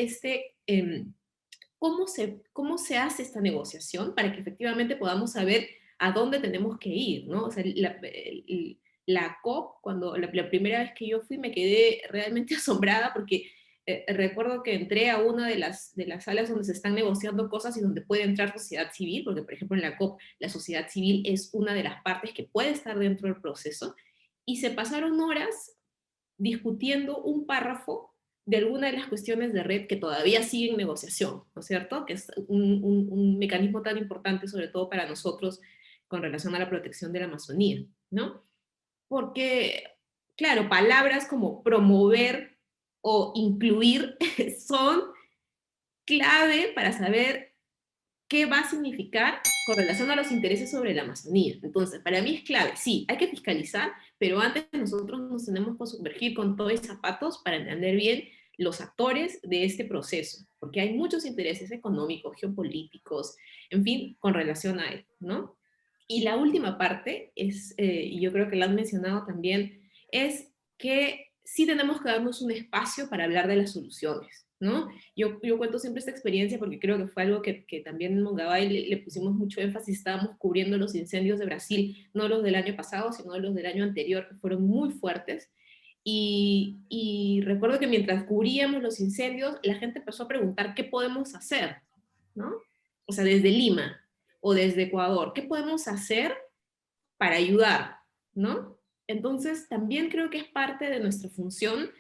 cómo se hace esta negociación para que efectivamente podamos saber a dónde tenemos que ir, ¿no? O sea, la COP, cuando la primera vez que yo fui, me quedé realmente asombrada porque recuerdo que entré a una de las salas donde se están negociando cosas y donde puede entrar sociedad civil, porque por ejemplo en la COP la sociedad civil es una de las partes que puede estar dentro del proceso, y se pasaron horas discutiendo un párrafo de alguna de las cuestiones de red que todavía siguen en negociación, ¿no es cierto? Que es un mecanismo tan importante, sobre todo para nosotros, con relación a la protección de la Amazonía, ¿no? Porque, claro, palabras como promover o incluir son clave para saber qué va a significar con relación a los intereses sobre la Amazonía. Entonces, para mí es clave, sí, hay que fiscalizar, pero antes nosotros nos tenemos que sumergir con todos los zapatos para entender bien los actores de este proceso, porque hay muchos intereses económicos, geopolíticos, en fin, con relación a él, ¿no? Y la última parte es, y yo creo que la han mencionado también, es que sí tenemos que darnos un espacio para hablar de las soluciones, ¿no? Yo cuento siempre esta experiencia porque creo que fue algo que también en Mongabay le pusimos mucho énfasis. Estábamos cubriendo los incendios de Brasil, no los del año pasado, sino los del año anterior, que fueron muy fuertes. Y recuerdo que mientras cubríamos los incendios, la gente empezó a preguntar qué podemos hacer, ¿no? O sea, desde Lima o desde Ecuador, ¿qué podemos hacer para ayudar, ¿no? Entonces, también creo que es parte de nuestra función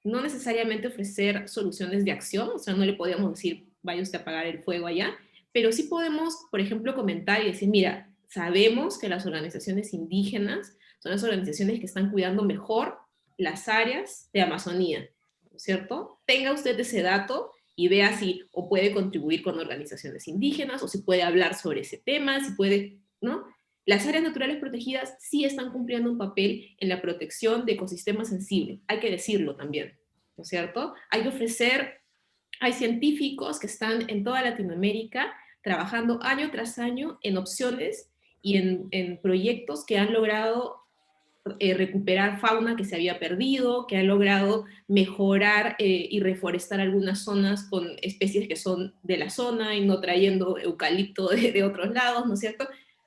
no necesariamente ofrecer soluciones de acción, o sea, no le podíamos decir, vaya usted a apagar el fuego allá, pero sí podemos, por ejemplo, comentar y decir, mira, sabemos que las organizaciones indígenas son las organizaciones que están cuidando mejor las áreas de Amazonía, ¿no es cierto? Tenga usted ese dato y vea si o puede contribuir con organizaciones indígenas, o si puede hablar sobre ese tema, si puede, ¿no? Las áreas naturales protegidas sí están cumpliendo un papel en la protección de ecosistemas sensibles, hay que decirlo también, ¿no es cierto? Hay que ofrecer, hay científicos que están en toda Latinoamérica trabajando año tras año en opciones y en proyectos que han logrado recuperar fauna que se había perdido, que han logrado mejorar y reforestar algunas zonas con especies que son de la zona y no trayendo eucalipto de otros lados, ¿no es cierto?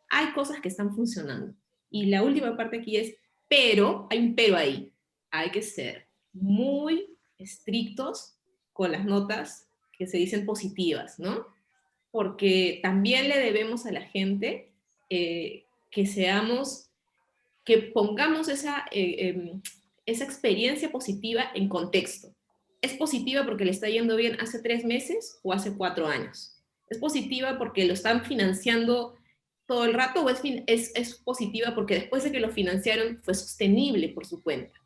Hay cosas que están funcionando. Y la última parte aquí es, pero, hay un pero ahí, hay que ser muy estrictos con las notas que se dicen positivas, ¿no? Porque también le debemos a la gente que pongamos esa experiencia positiva en contexto. ¿Es positiva porque le está yendo bien hace 3 meses o hace 4 años? ¿Es positiva porque lo están financiando todo el rato o es positiva porque después de que lo financiaron fue sostenible por su cuenta?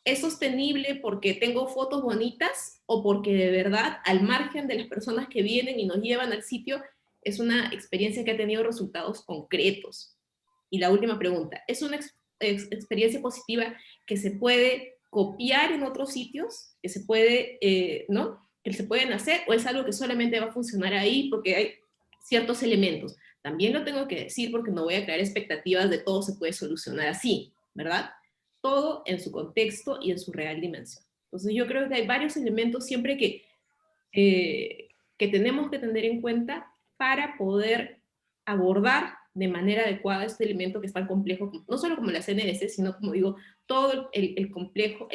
¿Es sostenible porque tengo fotos bonitas o porque de verdad, al margen de las personas que vienen y nos llevan al sitio, es una experiencia que ha tenido resultados concretos? Y la última pregunta, ¿es una experiencia positiva que se puede copiar en otros sitios, que se puede, ¿no? que se pueden hacer, o es algo que solamente va a funcionar ahí porque hay ciertos elementos? También lo tengo que decir porque no voy a crear expectativas de todo se puede solucionar así, ¿verdad? Todo en su contexto y en su real dimensión. Entonces yo creo que hay varios elementos siempre que tenemos que tener en cuenta para poder abordar de manera adecuada este elemento que es tan complejo, no solo como la CNS, sino, como digo, todo el complejo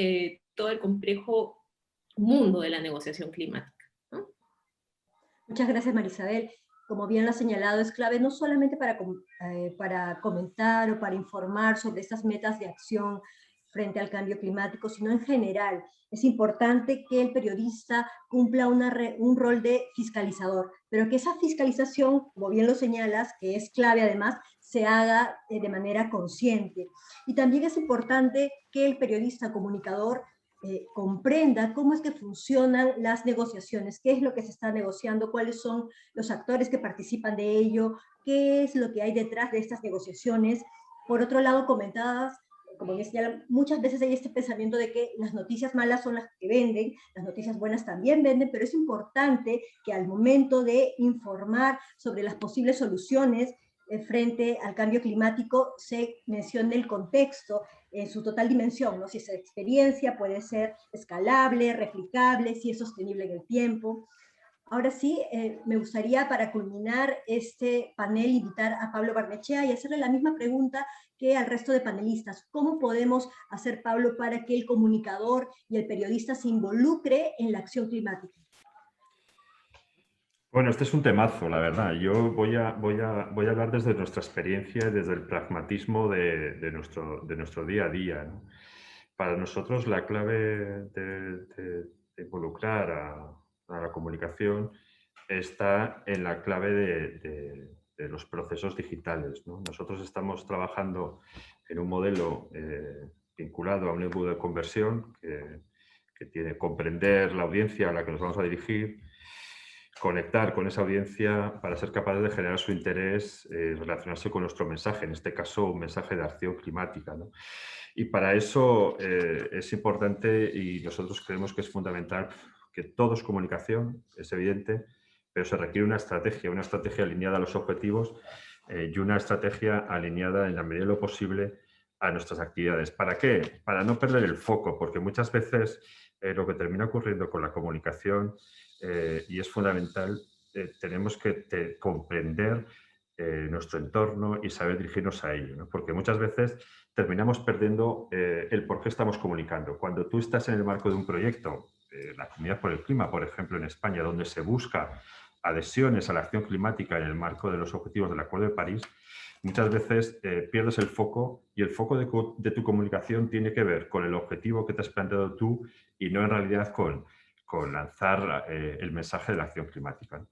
mundo de la negociación climática, ¿no? Muchas gracias, Marisabel. Como bien lo ha señalado, es clave no solamente para comentar o para informar sobre estas metas de acción frente al cambio climático, sino en general. Es importante que el periodista cumpla un rol de fiscalizador, pero que esa fiscalización, como bien lo señalas, que es clave además, se haga de manera consciente. Y también es importante que el periodista comunicador comprenda cómo es que funcionan las negociaciones, qué es lo que se está negociando, cuáles son los actores que participan de ello, qué es lo que hay detrás de estas negociaciones. Por otro lado, comentadas, como ya señalan, muchas veces hay este pensamiento de que las noticias malas son las que venden, las noticias buenas también venden, pero es importante que al momento de informar sobre las posibles soluciones frente al cambio climático se mencione el contexto en su total dimensión, ¿no? Si esa experiencia puede ser escalable, replicable, si es sostenible en el tiempo. Ahora sí, me gustaría para culminar este panel invitar a Pablo Barnechea y hacerle la misma pregunta que al resto de panelistas. ¿Cómo podemos hacer, Pablo, para que el comunicador y el periodista se involucre en la acción climática? Bueno, este es un temazo, la verdad. Yo voy a hablar desde nuestra experiencia y desde el pragmatismo de nuestro día a día, ¿no? Para nosotros la clave de involucrar a la comunicación está en la clave de los procesos digitales, ¿no? Nosotros estamos trabajando en un modelo vinculado a un embudo de conversión que tiene que comprender la audiencia a la que nos vamos a dirigir, conectar con esa audiencia para ser capaces de generar su interés, relacionarse con nuestro mensaje, en este caso un mensaje de acción climática, ¿no? Y para eso es importante, y nosotros creemos que es fundamental, que todo es comunicación, es evidente, pero se requiere una estrategia alineada a los objetivos y una estrategia alineada en la medida de lo posible a nuestras actividades. ¿Para qué? Para no perder el foco, porque muchas veces lo que termina ocurriendo con la comunicación, y es fundamental, tenemos que comprender nuestro entorno y saber dirigirnos a ello, ¿no? Porque muchas veces terminamos perdiendo el por qué estamos comunicando. Cuando tú estás en el marco de un proyecto, la Comunidad por el Clima, por ejemplo, en España, donde se busca adhesiones a la acción climática en el marco de los objetivos del Acuerdo de París, muchas veces pierdes el foco, y el foco de tu comunicación tiene que ver con el objetivo que te has planteado tú y no en realidad con lanzar el mensaje de la acción climática, ¿no?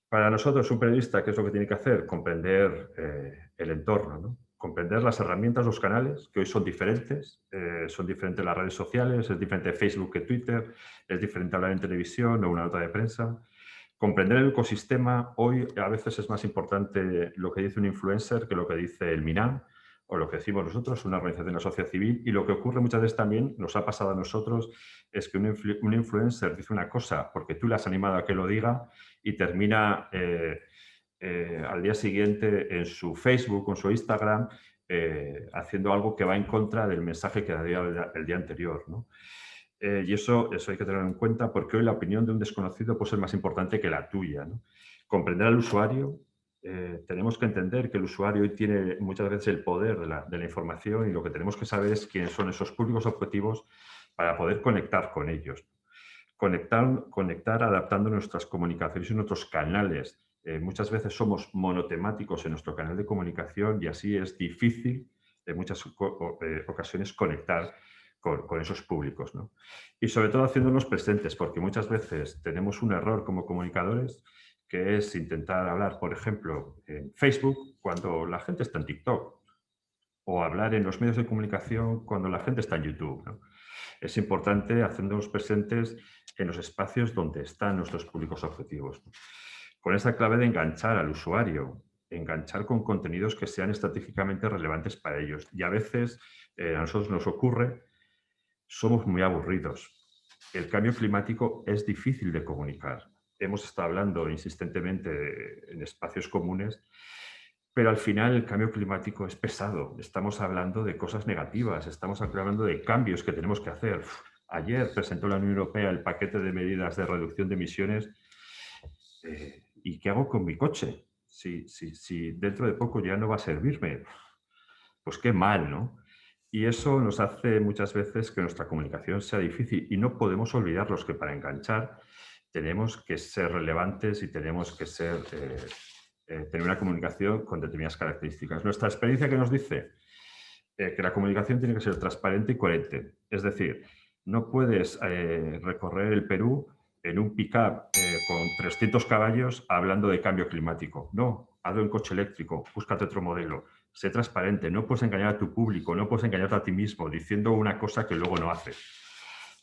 Para nosotros, un periodista, ¿qué es lo que tiene que hacer? Comprender el entorno, ¿no? comprender las herramientas, los canales, que hoy son diferentes las redes sociales, es diferente Facebook que Twitter, es diferente hablar en televisión o una nota de prensa. Comprender el ecosistema, hoy a veces es más importante lo que dice un influencer que lo que dice el MINAM, o lo que decimos nosotros, una organización de la sociedad civil, y lo que ocurre muchas veces también, nos ha pasado a nosotros, es que un influencer dice una cosa porque tú le has animado a que lo diga y termina al día siguiente en su Facebook o en su Instagram haciendo algo que va en contra del mensaje que da el día anterior, ¿no? Y eso hay que tenerlo en cuenta porque hoy la opinión de un desconocido puede ser más importante que la tuya, ¿no? Comprender al usuario. Tenemos que entender que el usuario hoy tiene muchas veces el poder de la información y lo que tenemos que saber es quiénes son esos públicos objetivos para poder conectar con ellos. Conectar adaptando nuestras comunicaciones y nuestros canales. Muchas veces somos monotemáticos en nuestro canal de comunicación y así es difícil en muchas ocasiones conectar con esos públicos, ¿no? Y sobre todo haciéndonos presentes, porque muchas veces tenemos un error como comunicadores que es intentar hablar, por ejemplo, en Facebook cuando la gente está en TikTok o hablar en los medios de comunicación cuando la gente está en YouTube, ¿no? Es importante hacernos presentes en los espacios donde están nuestros públicos objetivos, ¿no? Con esa clave de enganchar al usuario, enganchar con contenidos que sean estratégicamente relevantes para ellos. Y a veces a nosotros nos ocurre, somos muy aburridos. El cambio climático es difícil de comunicar. Hemos estado hablando insistentemente en espacios comunes, pero al final el cambio climático es pesado. Estamos hablando de cosas negativas, estamos hablando de cambios que tenemos que hacer. Ayer presentó la Unión Europea el paquete de medidas de reducción de emisiones. ¿Y qué hago con mi coche? Si dentro de poco ya no va a servirme, pues qué mal, ¿no? Y eso nos hace muchas veces que nuestra comunicación sea difícil y no podemos olvidarlos que para enganchar tenemos que ser relevantes y tenemos que tener una comunicación con determinadas características. Nuestra experiencia que nos dice que la comunicación tiene que ser transparente y coherente. Es decir, no puedes recorrer el Perú en un pick-up con 300 caballos hablando de cambio climático. No, hazlo en coche eléctrico, búscate otro modelo. Sé transparente, no puedes engañar a tu público, no puedes engañarte a ti mismo diciendo una cosa que luego no haces.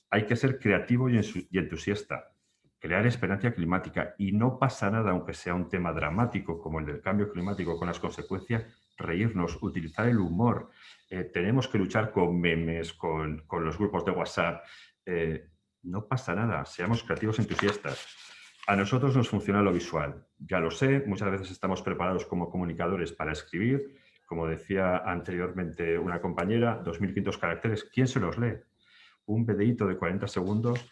Hay que ser creativo y entusiasta, crear esperanza climática y no pasa nada, aunque sea un tema dramático como el del cambio climático con las consecuencias, reírnos, utilizar el humor. Tenemos que luchar con memes, con los grupos de WhatsApp. No pasa nada, seamos creativos y entusiastas. A nosotros nos funciona lo visual, ya lo sé, muchas veces estamos preparados como comunicadores para escribir, como decía anteriormente una compañera, 2.500 caracteres, ¿quién se los lee? Un videíto de 40 segundos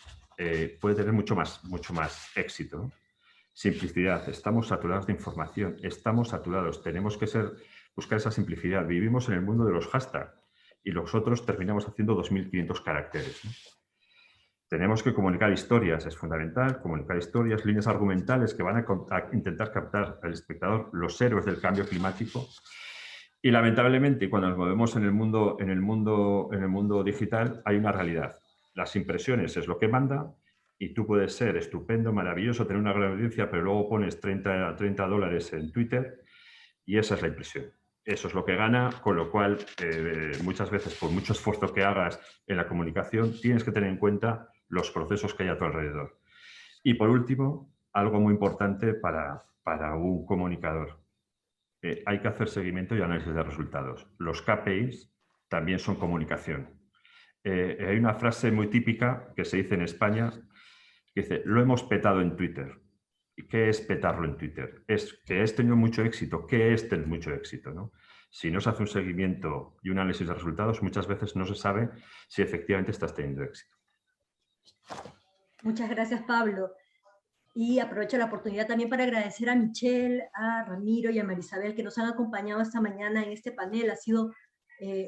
puede tener mucho más éxito, ¿no? Simplicidad, estamos saturados de información, estamos saturados, tenemos que buscar esa simplicidad. Vivimos en el mundo de los hashtags y nosotros terminamos haciendo 2.500 caracteres, ¿no? Tenemos que comunicar historias, es fundamental, comunicar historias, líneas argumentales que van a intentar captar al espectador los héroes del cambio climático. Y lamentablemente, cuando nos movemos en el mundo digital, hay una realidad. Las impresiones es lo que manda y tú puedes ser estupendo, maravilloso, tener una gran audiencia, pero luego pones $30 en Twitter y esa es la impresión. Eso es lo que gana, con lo cual muchas veces, por mucho esfuerzo que hagas en la comunicación, tienes que tener en cuenta los procesos que hay a tu alrededor. Y por último, algo muy importante para un comunicador. Hay que hacer seguimiento y análisis de resultados. Los KPIs también son comunicación. Hay una frase muy típica que se dice en España, que dice, lo hemos petado en Twitter. ¿Y qué es petarlo en Twitter? Es que has tenido mucho éxito. ¿Qué es tener mucho éxito, ¿no? Si no se hace un seguimiento y un análisis de resultados, muchas veces no se sabe si efectivamente estás teniendo éxito. Muchas gracias, Pablo. Y aprovecho la oportunidad también para agradecer a Michelle, a Ramiro y a Marisabel que nos han acompañado esta mañana en este panel. Ha sido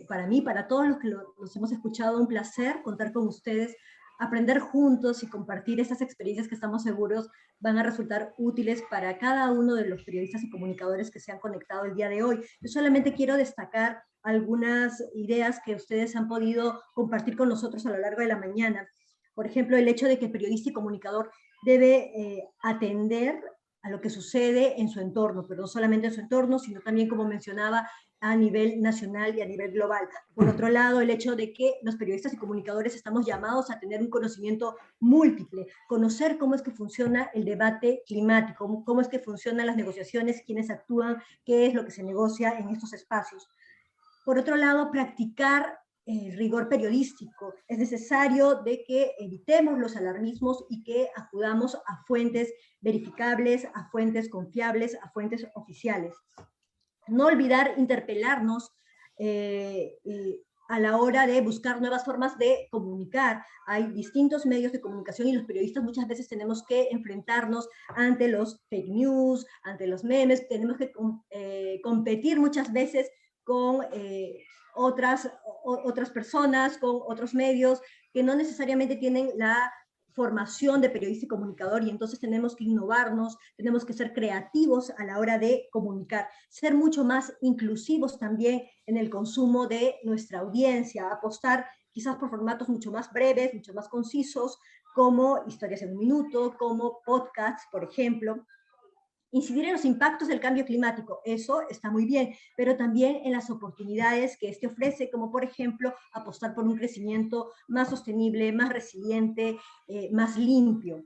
para mí, para todos los que los hemos escuchado, un placer contar con ustedes, aprender juntos y compartir estas experiencias que estamos seguros van a resultar útiles para cada uno de los periodistas y comunicadores que se han conectado el día de hoy. Yo solamente quiero destacar algunas ideas que ustedes han podido compartir con nosotros a lo largo de la mañana. Por ejemplo, el hecho de que el periodista y comunicador debe atender a lo que sucede en su entorno, pero no solamente en su entorno, sino también, como mencionaba, a nivel nacional y a nivel global. Por otro lado, el hecho de que los periodistas y comunicadores estamos llamados a tener un conocimiento múltiple, conocer cómo es que funciona el debate climático, cómo es que funcionan las negociaciones, quiénes actúan, qué es lo que se negocia en estos espacios. Por otro lado, practicar el rigor periodístico. Es necesario de que evitemos los alarmismos y que acudamos a fuentes verificables, a fuentes confiables, a fuentes oficiales. No olvidar interpelarnos a la hora de buscar nuevas formas de comunicar. Hay distintos medios de comunicación y los periodistas muchas veces tenemos que enfrentarnos ante los fake news, ante los memes, tenemos que competir muchas veces con otras personas, con otros medios que no necesariamente tienen la formación de periodista y comunicador, y entonces tenemos que innovarnos, tenemos que ser creativos a la hora de comunicar, ser mucho más inclusivos también en el consumo de nuestra audiencia, apostar quizás por formatos mucho más breves, mucho más concisos, como historias en un minuto, como podcasts, por ejemplo. Incidir en los impactos del cambio climático, eso está muy bien, pero también en las oportunidades que este ofrece, como por ejemplo apostar por un crecimiento más sostenible, más resiliente, más limpio.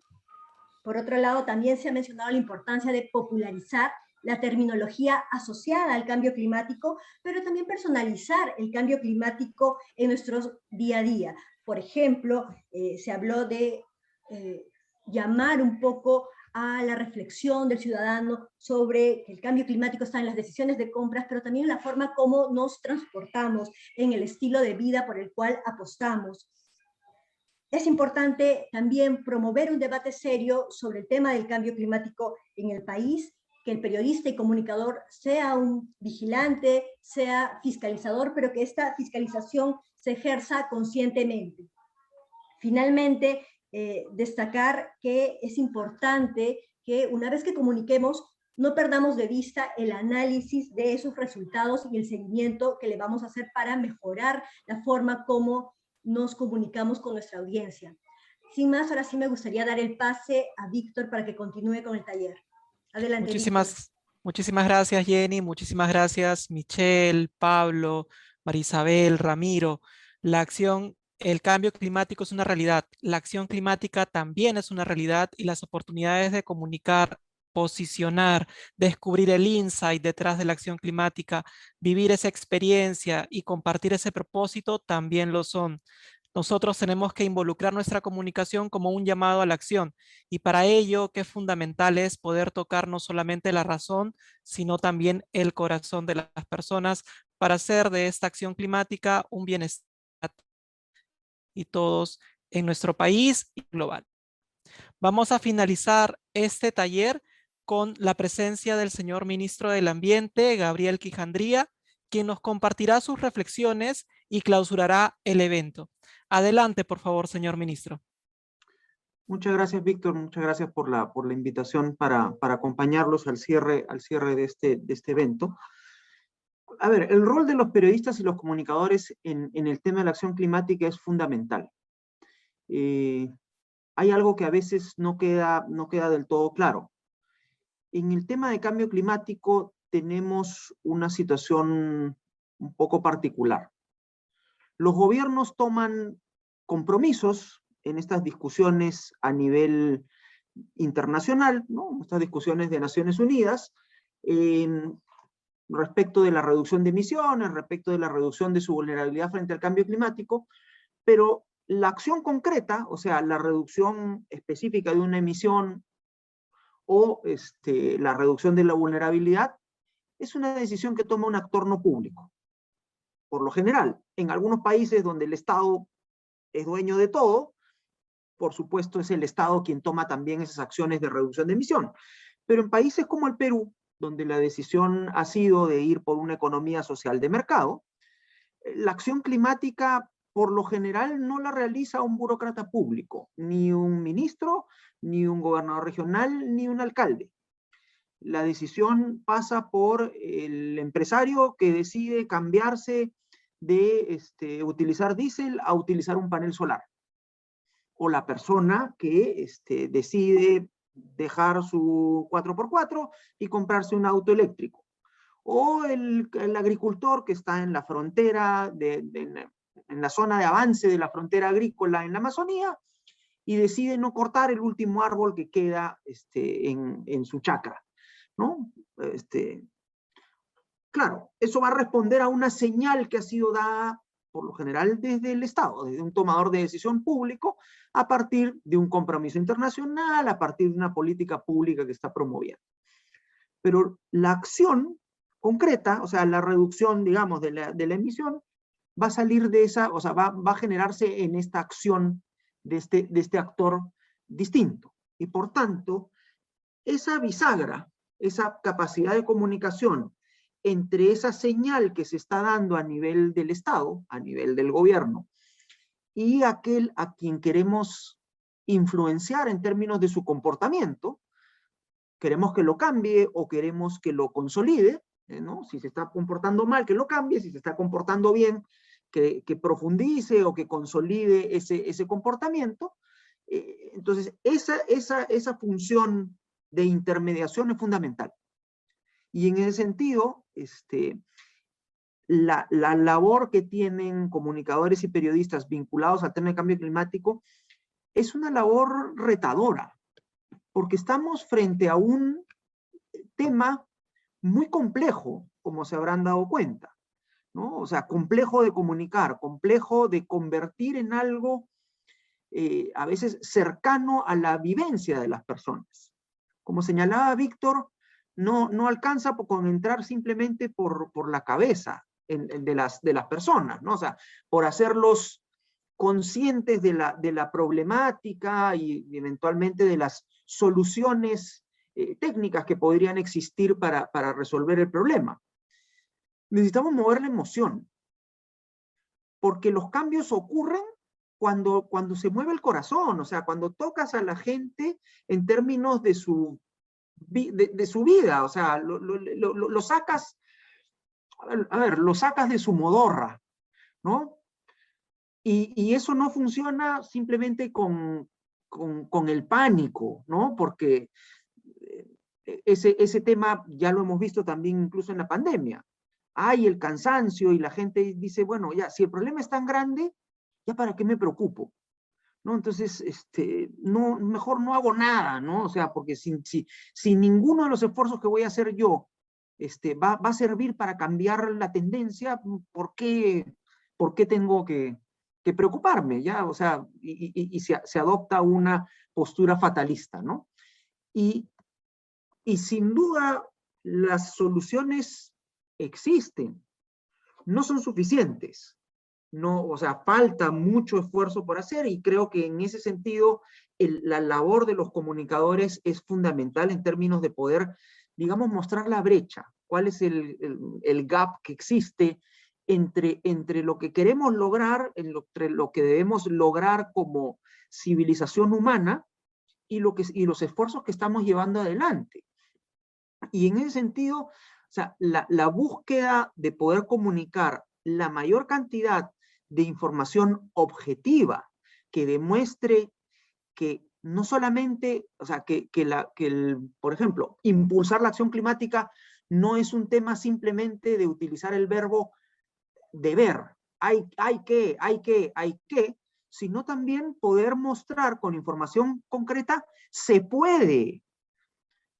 Por otro lado, también se ha mencionado la importancia de popularizar la terminología asociada al cambio climático, pero también personalizar el cambio climático en nuestro día a día. Por ejemplo, se habló de llamar un poco a la reflexión del ciudadano sobre que el cambio climático está en las decisiones de compras, pero también en la forma como nos transportamos, en el estilo de vida por el cual apostamos. Es importante también promover un debate serio sobre el tema del cambio climático en el país, que el periodista y comunicador sea un vigilante, sea fiscalizador, pero que esta fiscalización se ejerza conscientemente. Finalmente, destacar que es importante que una vez que comuniquemos, no perdamos de vista el análisis de esos resultados y el seguimiento que le vamos a hacer para mejorar la forma como nos comunicamos con nuestra audiencia. Sin más, ahora sí me gustaría dar el pase a Víctor para que continúe con el taller. Adelante, Muchísimas gracias, Jenny. Muchísimas gracias, Michelle, Pablo, Marisabel, Ramiro. El cambio climático es una realidad. La acción climática también es una realidad y las oportunidades de comunicar, posicionar, descubrir el insight detrás de la acción climática, vivir esa experiencia y compartir ese propósito también lo son. Nosotros tenemos que involucrar nuestra comunicación como un llamado a la acción y para ello que es fundamental es poder tocar no solamente la razón, sino también el corazón de las personas para hacer de esta acción climática un bienestar y todos en nuestro país y global. Vamos a finalizar este taller con la presencia del señor Ministro del Ambiente, Gabriel Quijandría, quien nos compartirá sus reflexiones y clausurará el evento. Adelante, por favor, señor Ministro. Muchas gracias, Víctor. Muchas gracias por la invitación para acompañarlos al cierre de este evento. A ver, el rol de los periodistas y los comunicadores en el tema de la acción climática es fundamental. Hay algo que a veces no queda del todo claro. En el tema de cambio climático tenemos una situación un poco particular. Los gobiernos toman compromisos en estas discusiones a nivel internacional, ¿no? Estas discusiones de Naciones Unidas, respecto de la reducción de emisiones, respecto de la reducción de su vulnerabilidad frente al cambio climático, pero la acción concreta, o sea, la reducción específica de una emisión o la reducción de la vulnerabilidad, es una decisión que toma un actor no público. Por lo general, en algunos países donde el Estado es dueño de todo, por supuesto es el Estado quien toma también esas acciones de reducción de emisión. Pero en países como el Perú, donde la decisión ha sido de ir por una economía social de mercado, la acción climática por lo general no la realiza un burócrata público, ni un ministro, ni un gobernador regional, ni un alcalde. La decisión pasa por el empresario que decide cambiarse de utilizar diésel a utilizar un panel solar. O la persona que decide dejar su 4x4 y comprarse un auto eléctrico. O el agricultor que está en la frontera, en la zona de avance de la frontera agrícola en la Amazonía, y decide no cortar el último árbol que queda en su chacra, ¿no? Claro, eso va a responder a una señal que ha sido dada por lo general desde el Estado, desde un tomador de decisión público, a partir de un compromiso internacional, a partir de una política pública que está promoviendo. Pero la acción concreta, o sea, la reducción, digamos, de la emisión, va a salir de esa, o sea, va a generarse en esta acción de este actor distinto. Y por tanto, esa bisagra, esa capacidad de comunicación entre esa señal que se está dando a nivel del Estado, a nivel del gobierno, y aquel a quien queremos influenciar en términos de su comportamiento, queremos que lo cambie o queremos que lo consolide, ¿no? Si se está comportando mal, que lo cambie; si se está comportando bien, que profundice o que consolide ese comportamiento. Entonces, esa función de intermediación es fundamental. Y en ese sentido, la labor que tienen comunicadores y periodistas vinculados al tema del cambio climático es una labor retadora, porque estamos frente a un tema muy complejo, como se habrán dado cuenta, ¿no? O sea, complejo de comunicar, complejo de convertir en algo a veces cercano a la vivencia de las personas. Como señalaba Víctor, no alcanza con entrar simplemente por la cabeza de las personas, ¿no? O sea, por hacerlos conscientes de la problemática y eventualmente de las soluciones técnicas que podrían existir para resolver el problema. Necesitamos mover la emoción, porque los cambios ocurren cuando se mueve el corazón, o sea, cuando tocas a la gente en términos de su vida, o sea, lo sacas, lo sacas de su modorra, ¿no? Y eso no funciona simplemente con el pánico, ¿no? Porque ese tema ya lo hemos visto también incluso en la pandemia. Hay el cansancio y la gente dice, bueno, ya, si el problema es tan grande, ¿ya para qué me preocupo? ¿No? Entonces, mejor no hago nada, ¿no? O sea, porque si ninguno de los esfuerzos que voy a hacer yo va a servir para cambiar la tendencia, ¿por qué tengo que preocuparme? ¿Ya? O sea, y se adopta una postura fatalista, ¿no? Y sin duda, las soluciones existen, no son suficientes. No, o sea, falta mucho esfuerzo por hacer, y creo que en ese sentido la labor de los comunicadores es fundamental en términos de poder, digamos, mostrar la brecha, cuál es el gap que existe entre lo que queremos lograr, entre lo que debemos lograr como civilización humana y los esfuerzos que estamos llevando adelante. Y en ese sentido, o sea, la búsqueda de poder comunicar la mayor cantidad de información objetiva que demuestre que no solamente, o sea, por ejemplo, impulsar la acción climática no es un tema simplemente de utilizar el verbo deber, hay que, sino también poder mostrar con información concreta, se puede.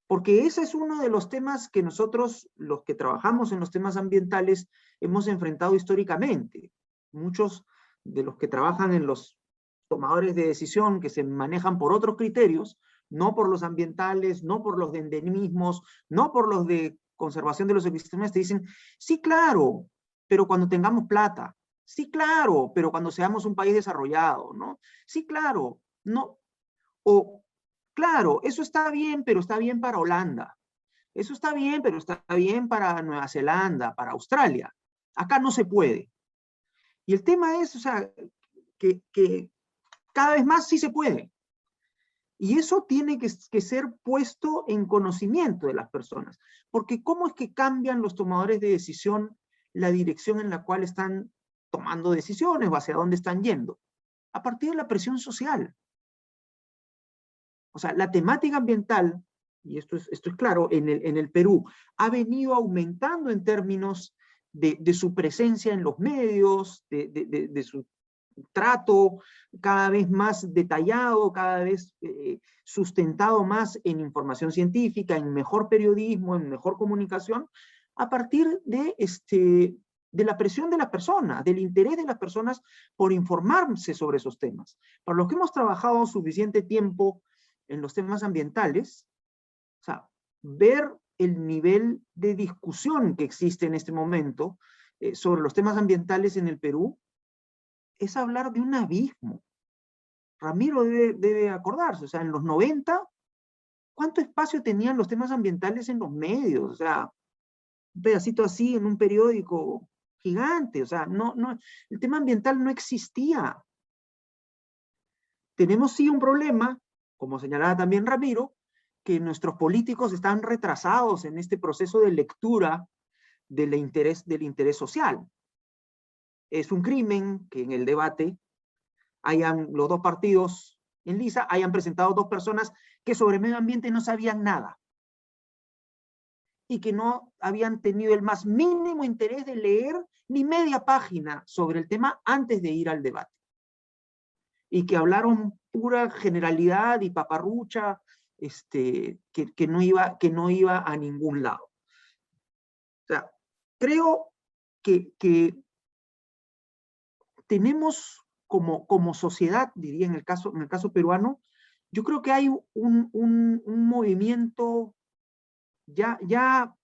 Porque ese es uno de los temas que nosotros, los que trabajamos en los temas ambientales, hemos enfrentado históricamente. Muchos de los que trabajan en los tomadores de decisión, que se manejan por otros criterios, no por los ambientales, no por los de endemismos, no por los de conservación de los ecosistemas, te dicen, sí, claro, pero cuando tengamos plata. Sí, claro, pero cuando seamos un país desarrollado, ¿no? Sí, claro, no. O, claro, eso está bien, pero está bien para Holanda. Eso está bien, pero está bien para Nueva Zelanda, para Australia. Acá no se puede. Y el tema es, o sea, que cada vez más sí se puede. Y eso tiene que ser puesto en conocimiento de las personas. Porque ¿cómo es que cambian los tomadores de decisión la dirección en la cual están tomando decisiones o hacia dónde están yendo? A partir de la presión social. O sea, la temática ambiental, y esto es claro, en el Perú, ha venido aumentando en términos de su presencia en los medios, de su trato cada vez más detallado, cada vez sustentado más en información científica, en mejor periodismo, en mejor comunicación, a partir de la presión de las personas, del interés de las personas por informarse sobre esos temas. Para los que hemos trabajado suficiente tiempo en los temas ambientales, o sea, ver el nivel de discusión que existe en este momento sobre los temas ambientales en el Perú, es hablar de un abismo. Ramiro debe acordarse, o sea, en los 90, ¿cuánto espacio tenían los temas ambientales en los medios? O sea, un pedacito así en un periódico gigante, o sea, el tema ambiental no existía. Tenemos sí un problema, como señalaba también Ramiro, que nuestros políticos están retrasados en este proceso de lectura del interés social. Es un crimen que en el debate los dos partidos en lisa hayan presentado dos personas que sobre medio ambiente no sabían nada y que no habían tenido el más mínimo interés de leer ni media página sobre el tema antes de ir al debate. Y que hablaron pura generalidad y paparrucha que no iba a ningún lado. O sea, creo que tenemos como sociedad, diría en el caso peruano, yo creo que hay un movimiento ya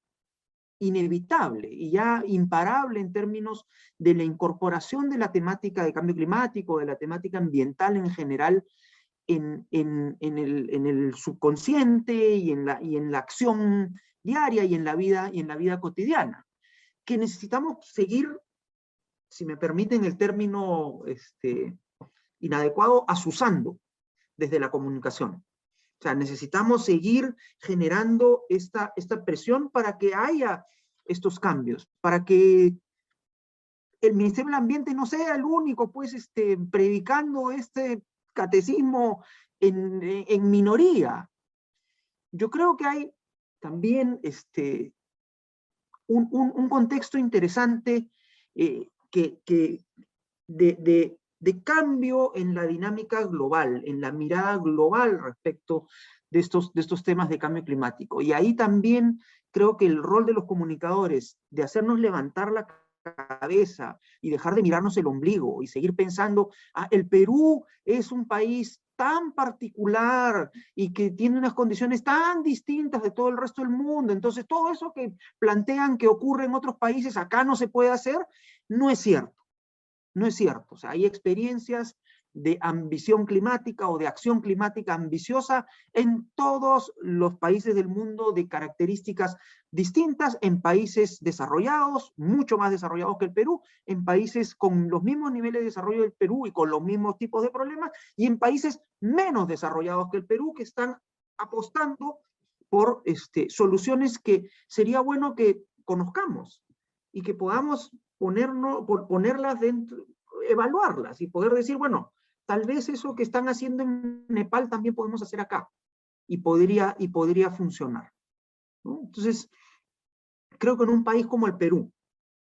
inevitable y ya imparable en términos de la incorporación de la temática de cambio climático, de la temática ambiental en general, en el subconsciente y en la acción diaria y en la vida cotidiana, que necesitamos seguir, si me permiten el término inadecuado, azuzando desde la comunicación. O sea, necesitamos seguir generando esta presión para que haya estos cambios, para que el Ministerio del Ambiente no sea el único, pues, predicando este catecismo en minoría. Yo creo que hay también un contexto interesante de cambio en la dinámica global, en la mirada global respecto de estos temas de cambio climático. Y ahí también creo que el rol de los comunicadores, de hacernos levantar la cabeza y dejar de mirarnos el ombligo y seguir pensando, el Perú es un país tan particular y que tiene unas condiciones tan distintas de todo el resto del mundo, entonces todo eso que plantean que ocurre en otros países acá no se puede hacer, no es cierto. No es cierto. O sea, hay experiencias de ambición climática o de acción climática ambiciosa en todos los países del mundo, de características distintas, en países desarrollados, mucho más desarrollados que el Perú, en países con los mismos niveles de desarrollo del Perú y con los mismos tipos de problemas, y en países menos desarrollados que el Perú, que están apostando por soluciones que sería bueno que conozcamos y que podamos ponerlas dentro, evaluarlas y poder decir, bueno, tal vez eso que están haciendo en Nepal también podemos hacer acá y podría funcionar, ¿no? Entonces, creo que en un país como el Perú,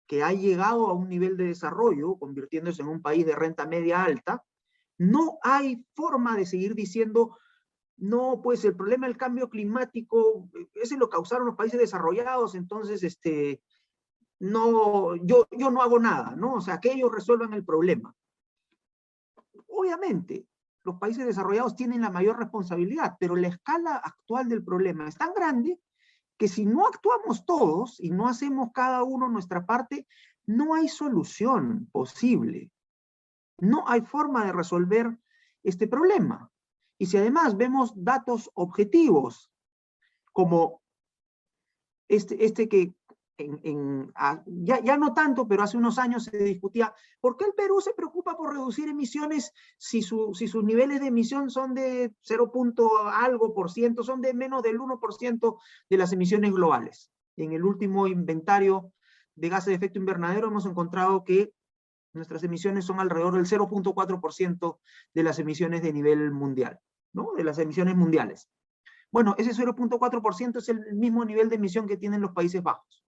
que ha llegado a un nivel de desarrollo, convirtiéndose en un país de renta media alta, no hay forma de seguir diciendo, no, pues el problema del cambio climático, ese lo causaron los países desarrollados, entonces, no, yo no hago nada, ¿no? O sea, que ellos resuelvan el problema. Obviamente, los países desarrollados tienen la mayor responsabilidad, pero la escala actual del problema es tan grande que si no actuamos todos y no hacemos cada uno nuestra parte, no hay solución posible. No hay forma de resolver este problema. Y si además vemos datos objetivos, como este que ya no tanto, pero hace unos años se discutía, ¿por qué el Perú se preocupa por reducir emisiones si sus niveles de emisión son de 0. algo por ciento, son de menos del 1% de las emisiones globales? En el último inventario de gases de efecto invernadero hemos encontrado que nuestras emisiones son alrededor del 0.4% de las emisiones de nivel mundial. ¿no? De las emisiones mundiales. Bueno, ese 0.4% es el mismo nivel de emisión que tienen los Países Bajos,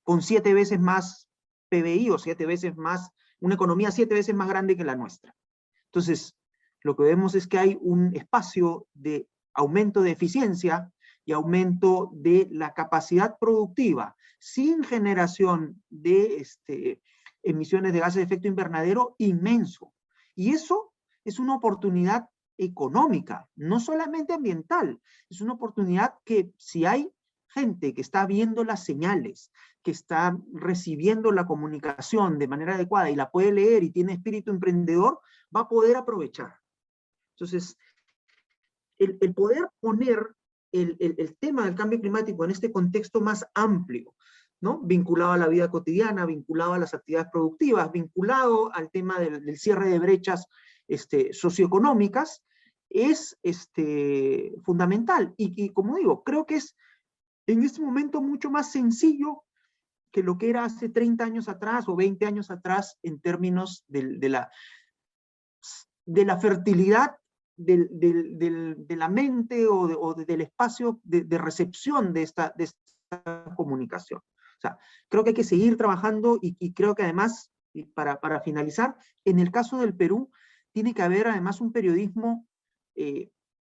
con 7 veces más PBI o 7 veces más, una economía 7 veces más grande que la nuestra. Entonces, lo que vemos es que hay un espacio de aumento de eficiencia y aumento de la capacidad productiva, sin generación de emisiones de gases de efecto invernadero inmenso. Y eso es una oportunidad económica, no solamente ambiental, es una oportunidad que si hay gente que está viendo las señales, que está recibiendo la comunicación de manera adecuada y la puede leer y tiene espíritu emprendedor, va a poder aprovechar. Entonces, el poder poner el tema del cambio climático en este contexto más amplio, ¿no? Vinculado a la vida cotidiana, vinculado a las actividades productivas, vinculado al tema del cierre de brechas socioeconómicas, es fundamental. Y como digo, creo que es en este momento mucho más sencillo que lo que era hace 30 años atrás o 20 años atrás en términos de la fertilidad de la mente o del espacio de recepción de esta comunicación. O sea, creo que hay que seguir trabajando y creo que además, y para finalizar, en el caso del Perú, tiene que haber además un periodismo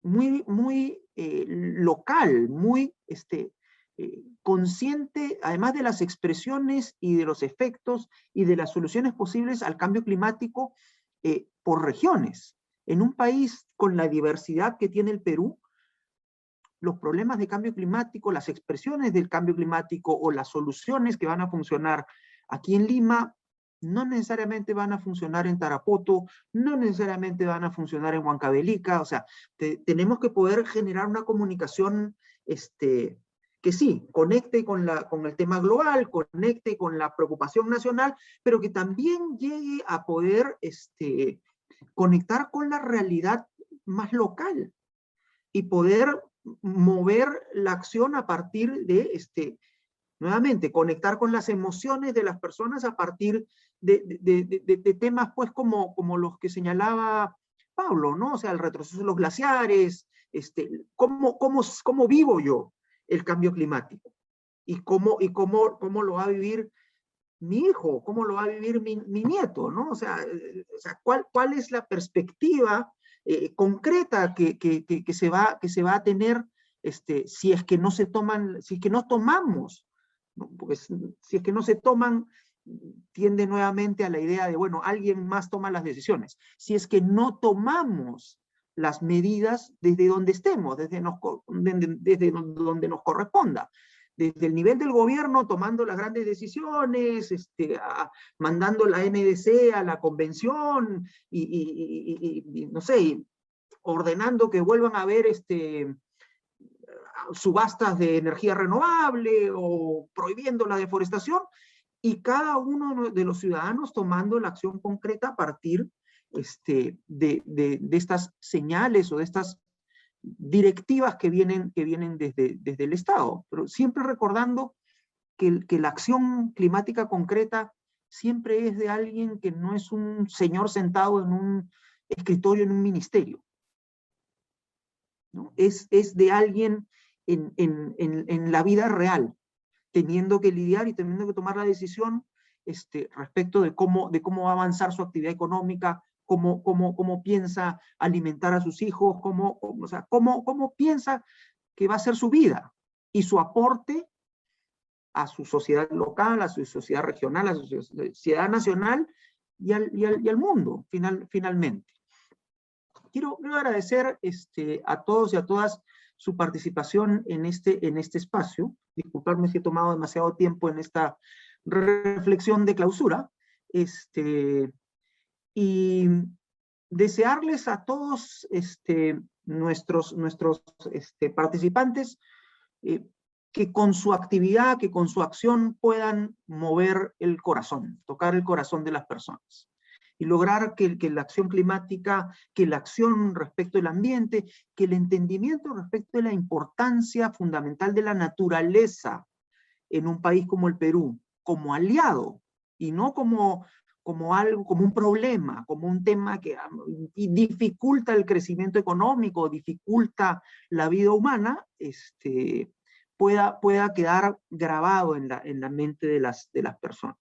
muy local, muy consciente, además de las expresiones y de los efectos y de las soluciones posibles al cambio climático por regiones. En un país con la diversidad que tiene el Perú, los problemas de cambio climático, las expresiones del cambio climático o las soluciones que van a funcionar aquí en Lima, no necesariamente van a funcionar en Tarapoto, no necesariamente van a funcionar en Huancavelica. O sea, tenemos que poder generar una comunicación que sí, conecte con el tema global, conecte con la preocupación nacional, pero que también llegue a poder conectar con la realidad más local y poder mover la acción a partir de, nuevamente, conectar con las emociones de las personas a partir de temas pues como los que señalaba Pablo, ¿no? O sea, el retroceso de los glaciares, cómo vivo yo el cambio climático y cómo lo va a vivir mi hijo, cómo lo va a vivir mi nieto, ¿no? O sea, ¿cuál es la perspectiva concreta que se va a tener si es que no se toman, si es que no tomamos, ¿no? Porque si es que no se toman, tiende nuevamente a la idea de, bueno, alguien más toma las decisiones. Si es que no tomamos las medidas desde donde estemos, desde donde nos corresponda. Desde el nivel del gobierno tomando las grandes decisiones, mandando la NDC a la convención y no sé, ordenando que vuelvan a haber subastas de energía renovable o prohibiendo la deforestación, y cada uno de los ciudadanos tomando la acción concreta a partir de estas señales o de estas directivas que vienen desde el Estado, pero siempre recordando que la acción climática concreta siempre es de alguien que no es un señor sentado en un escritorio en un ministerio, ¿no? Es de alguien en la vida real, teniendo que lidiar y teniendo que tomar la decisión respecto de cómo va a avanzar su actividad económica, cómo piensa alimentar a sus hijos, cómo piensa que va a ser su vida y su aporte a su sociedad local, a su sociedad regional, a su sociedad nacional y al mundo, finalmente. Quiero agradecer a todos y a todas su participación en este espacio. Disculparme si he tomado demasiado tiempo en esta reflexión de clausura. Y desearles a todos nuestros participantes que con su actividad, que con su acción puedan mover el corazón, tocar el corazón de las personas y lograr que la acción climática, que la acción respecto al ambiente, que el entendimiento respecto de la importancia fundamental de la naturaleza en un país como el Perú, como aliado y no como como algo, como un problema, como un tema que dificulta el crecimiento económico, dificulta la vida humana, pueda quedar grabado en la mente de las personas.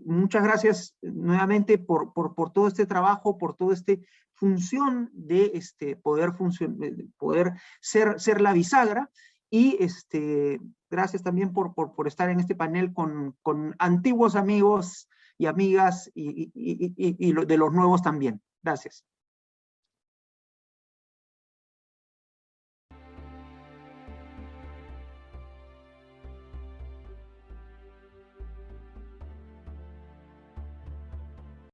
Muchas gracias nuevamente por todo este trabajo, por toda esta función de poder ser la bisagra, y gracias también por estar en este panel con antiguos amigos y amigas, y de los nuevos también. Gracias.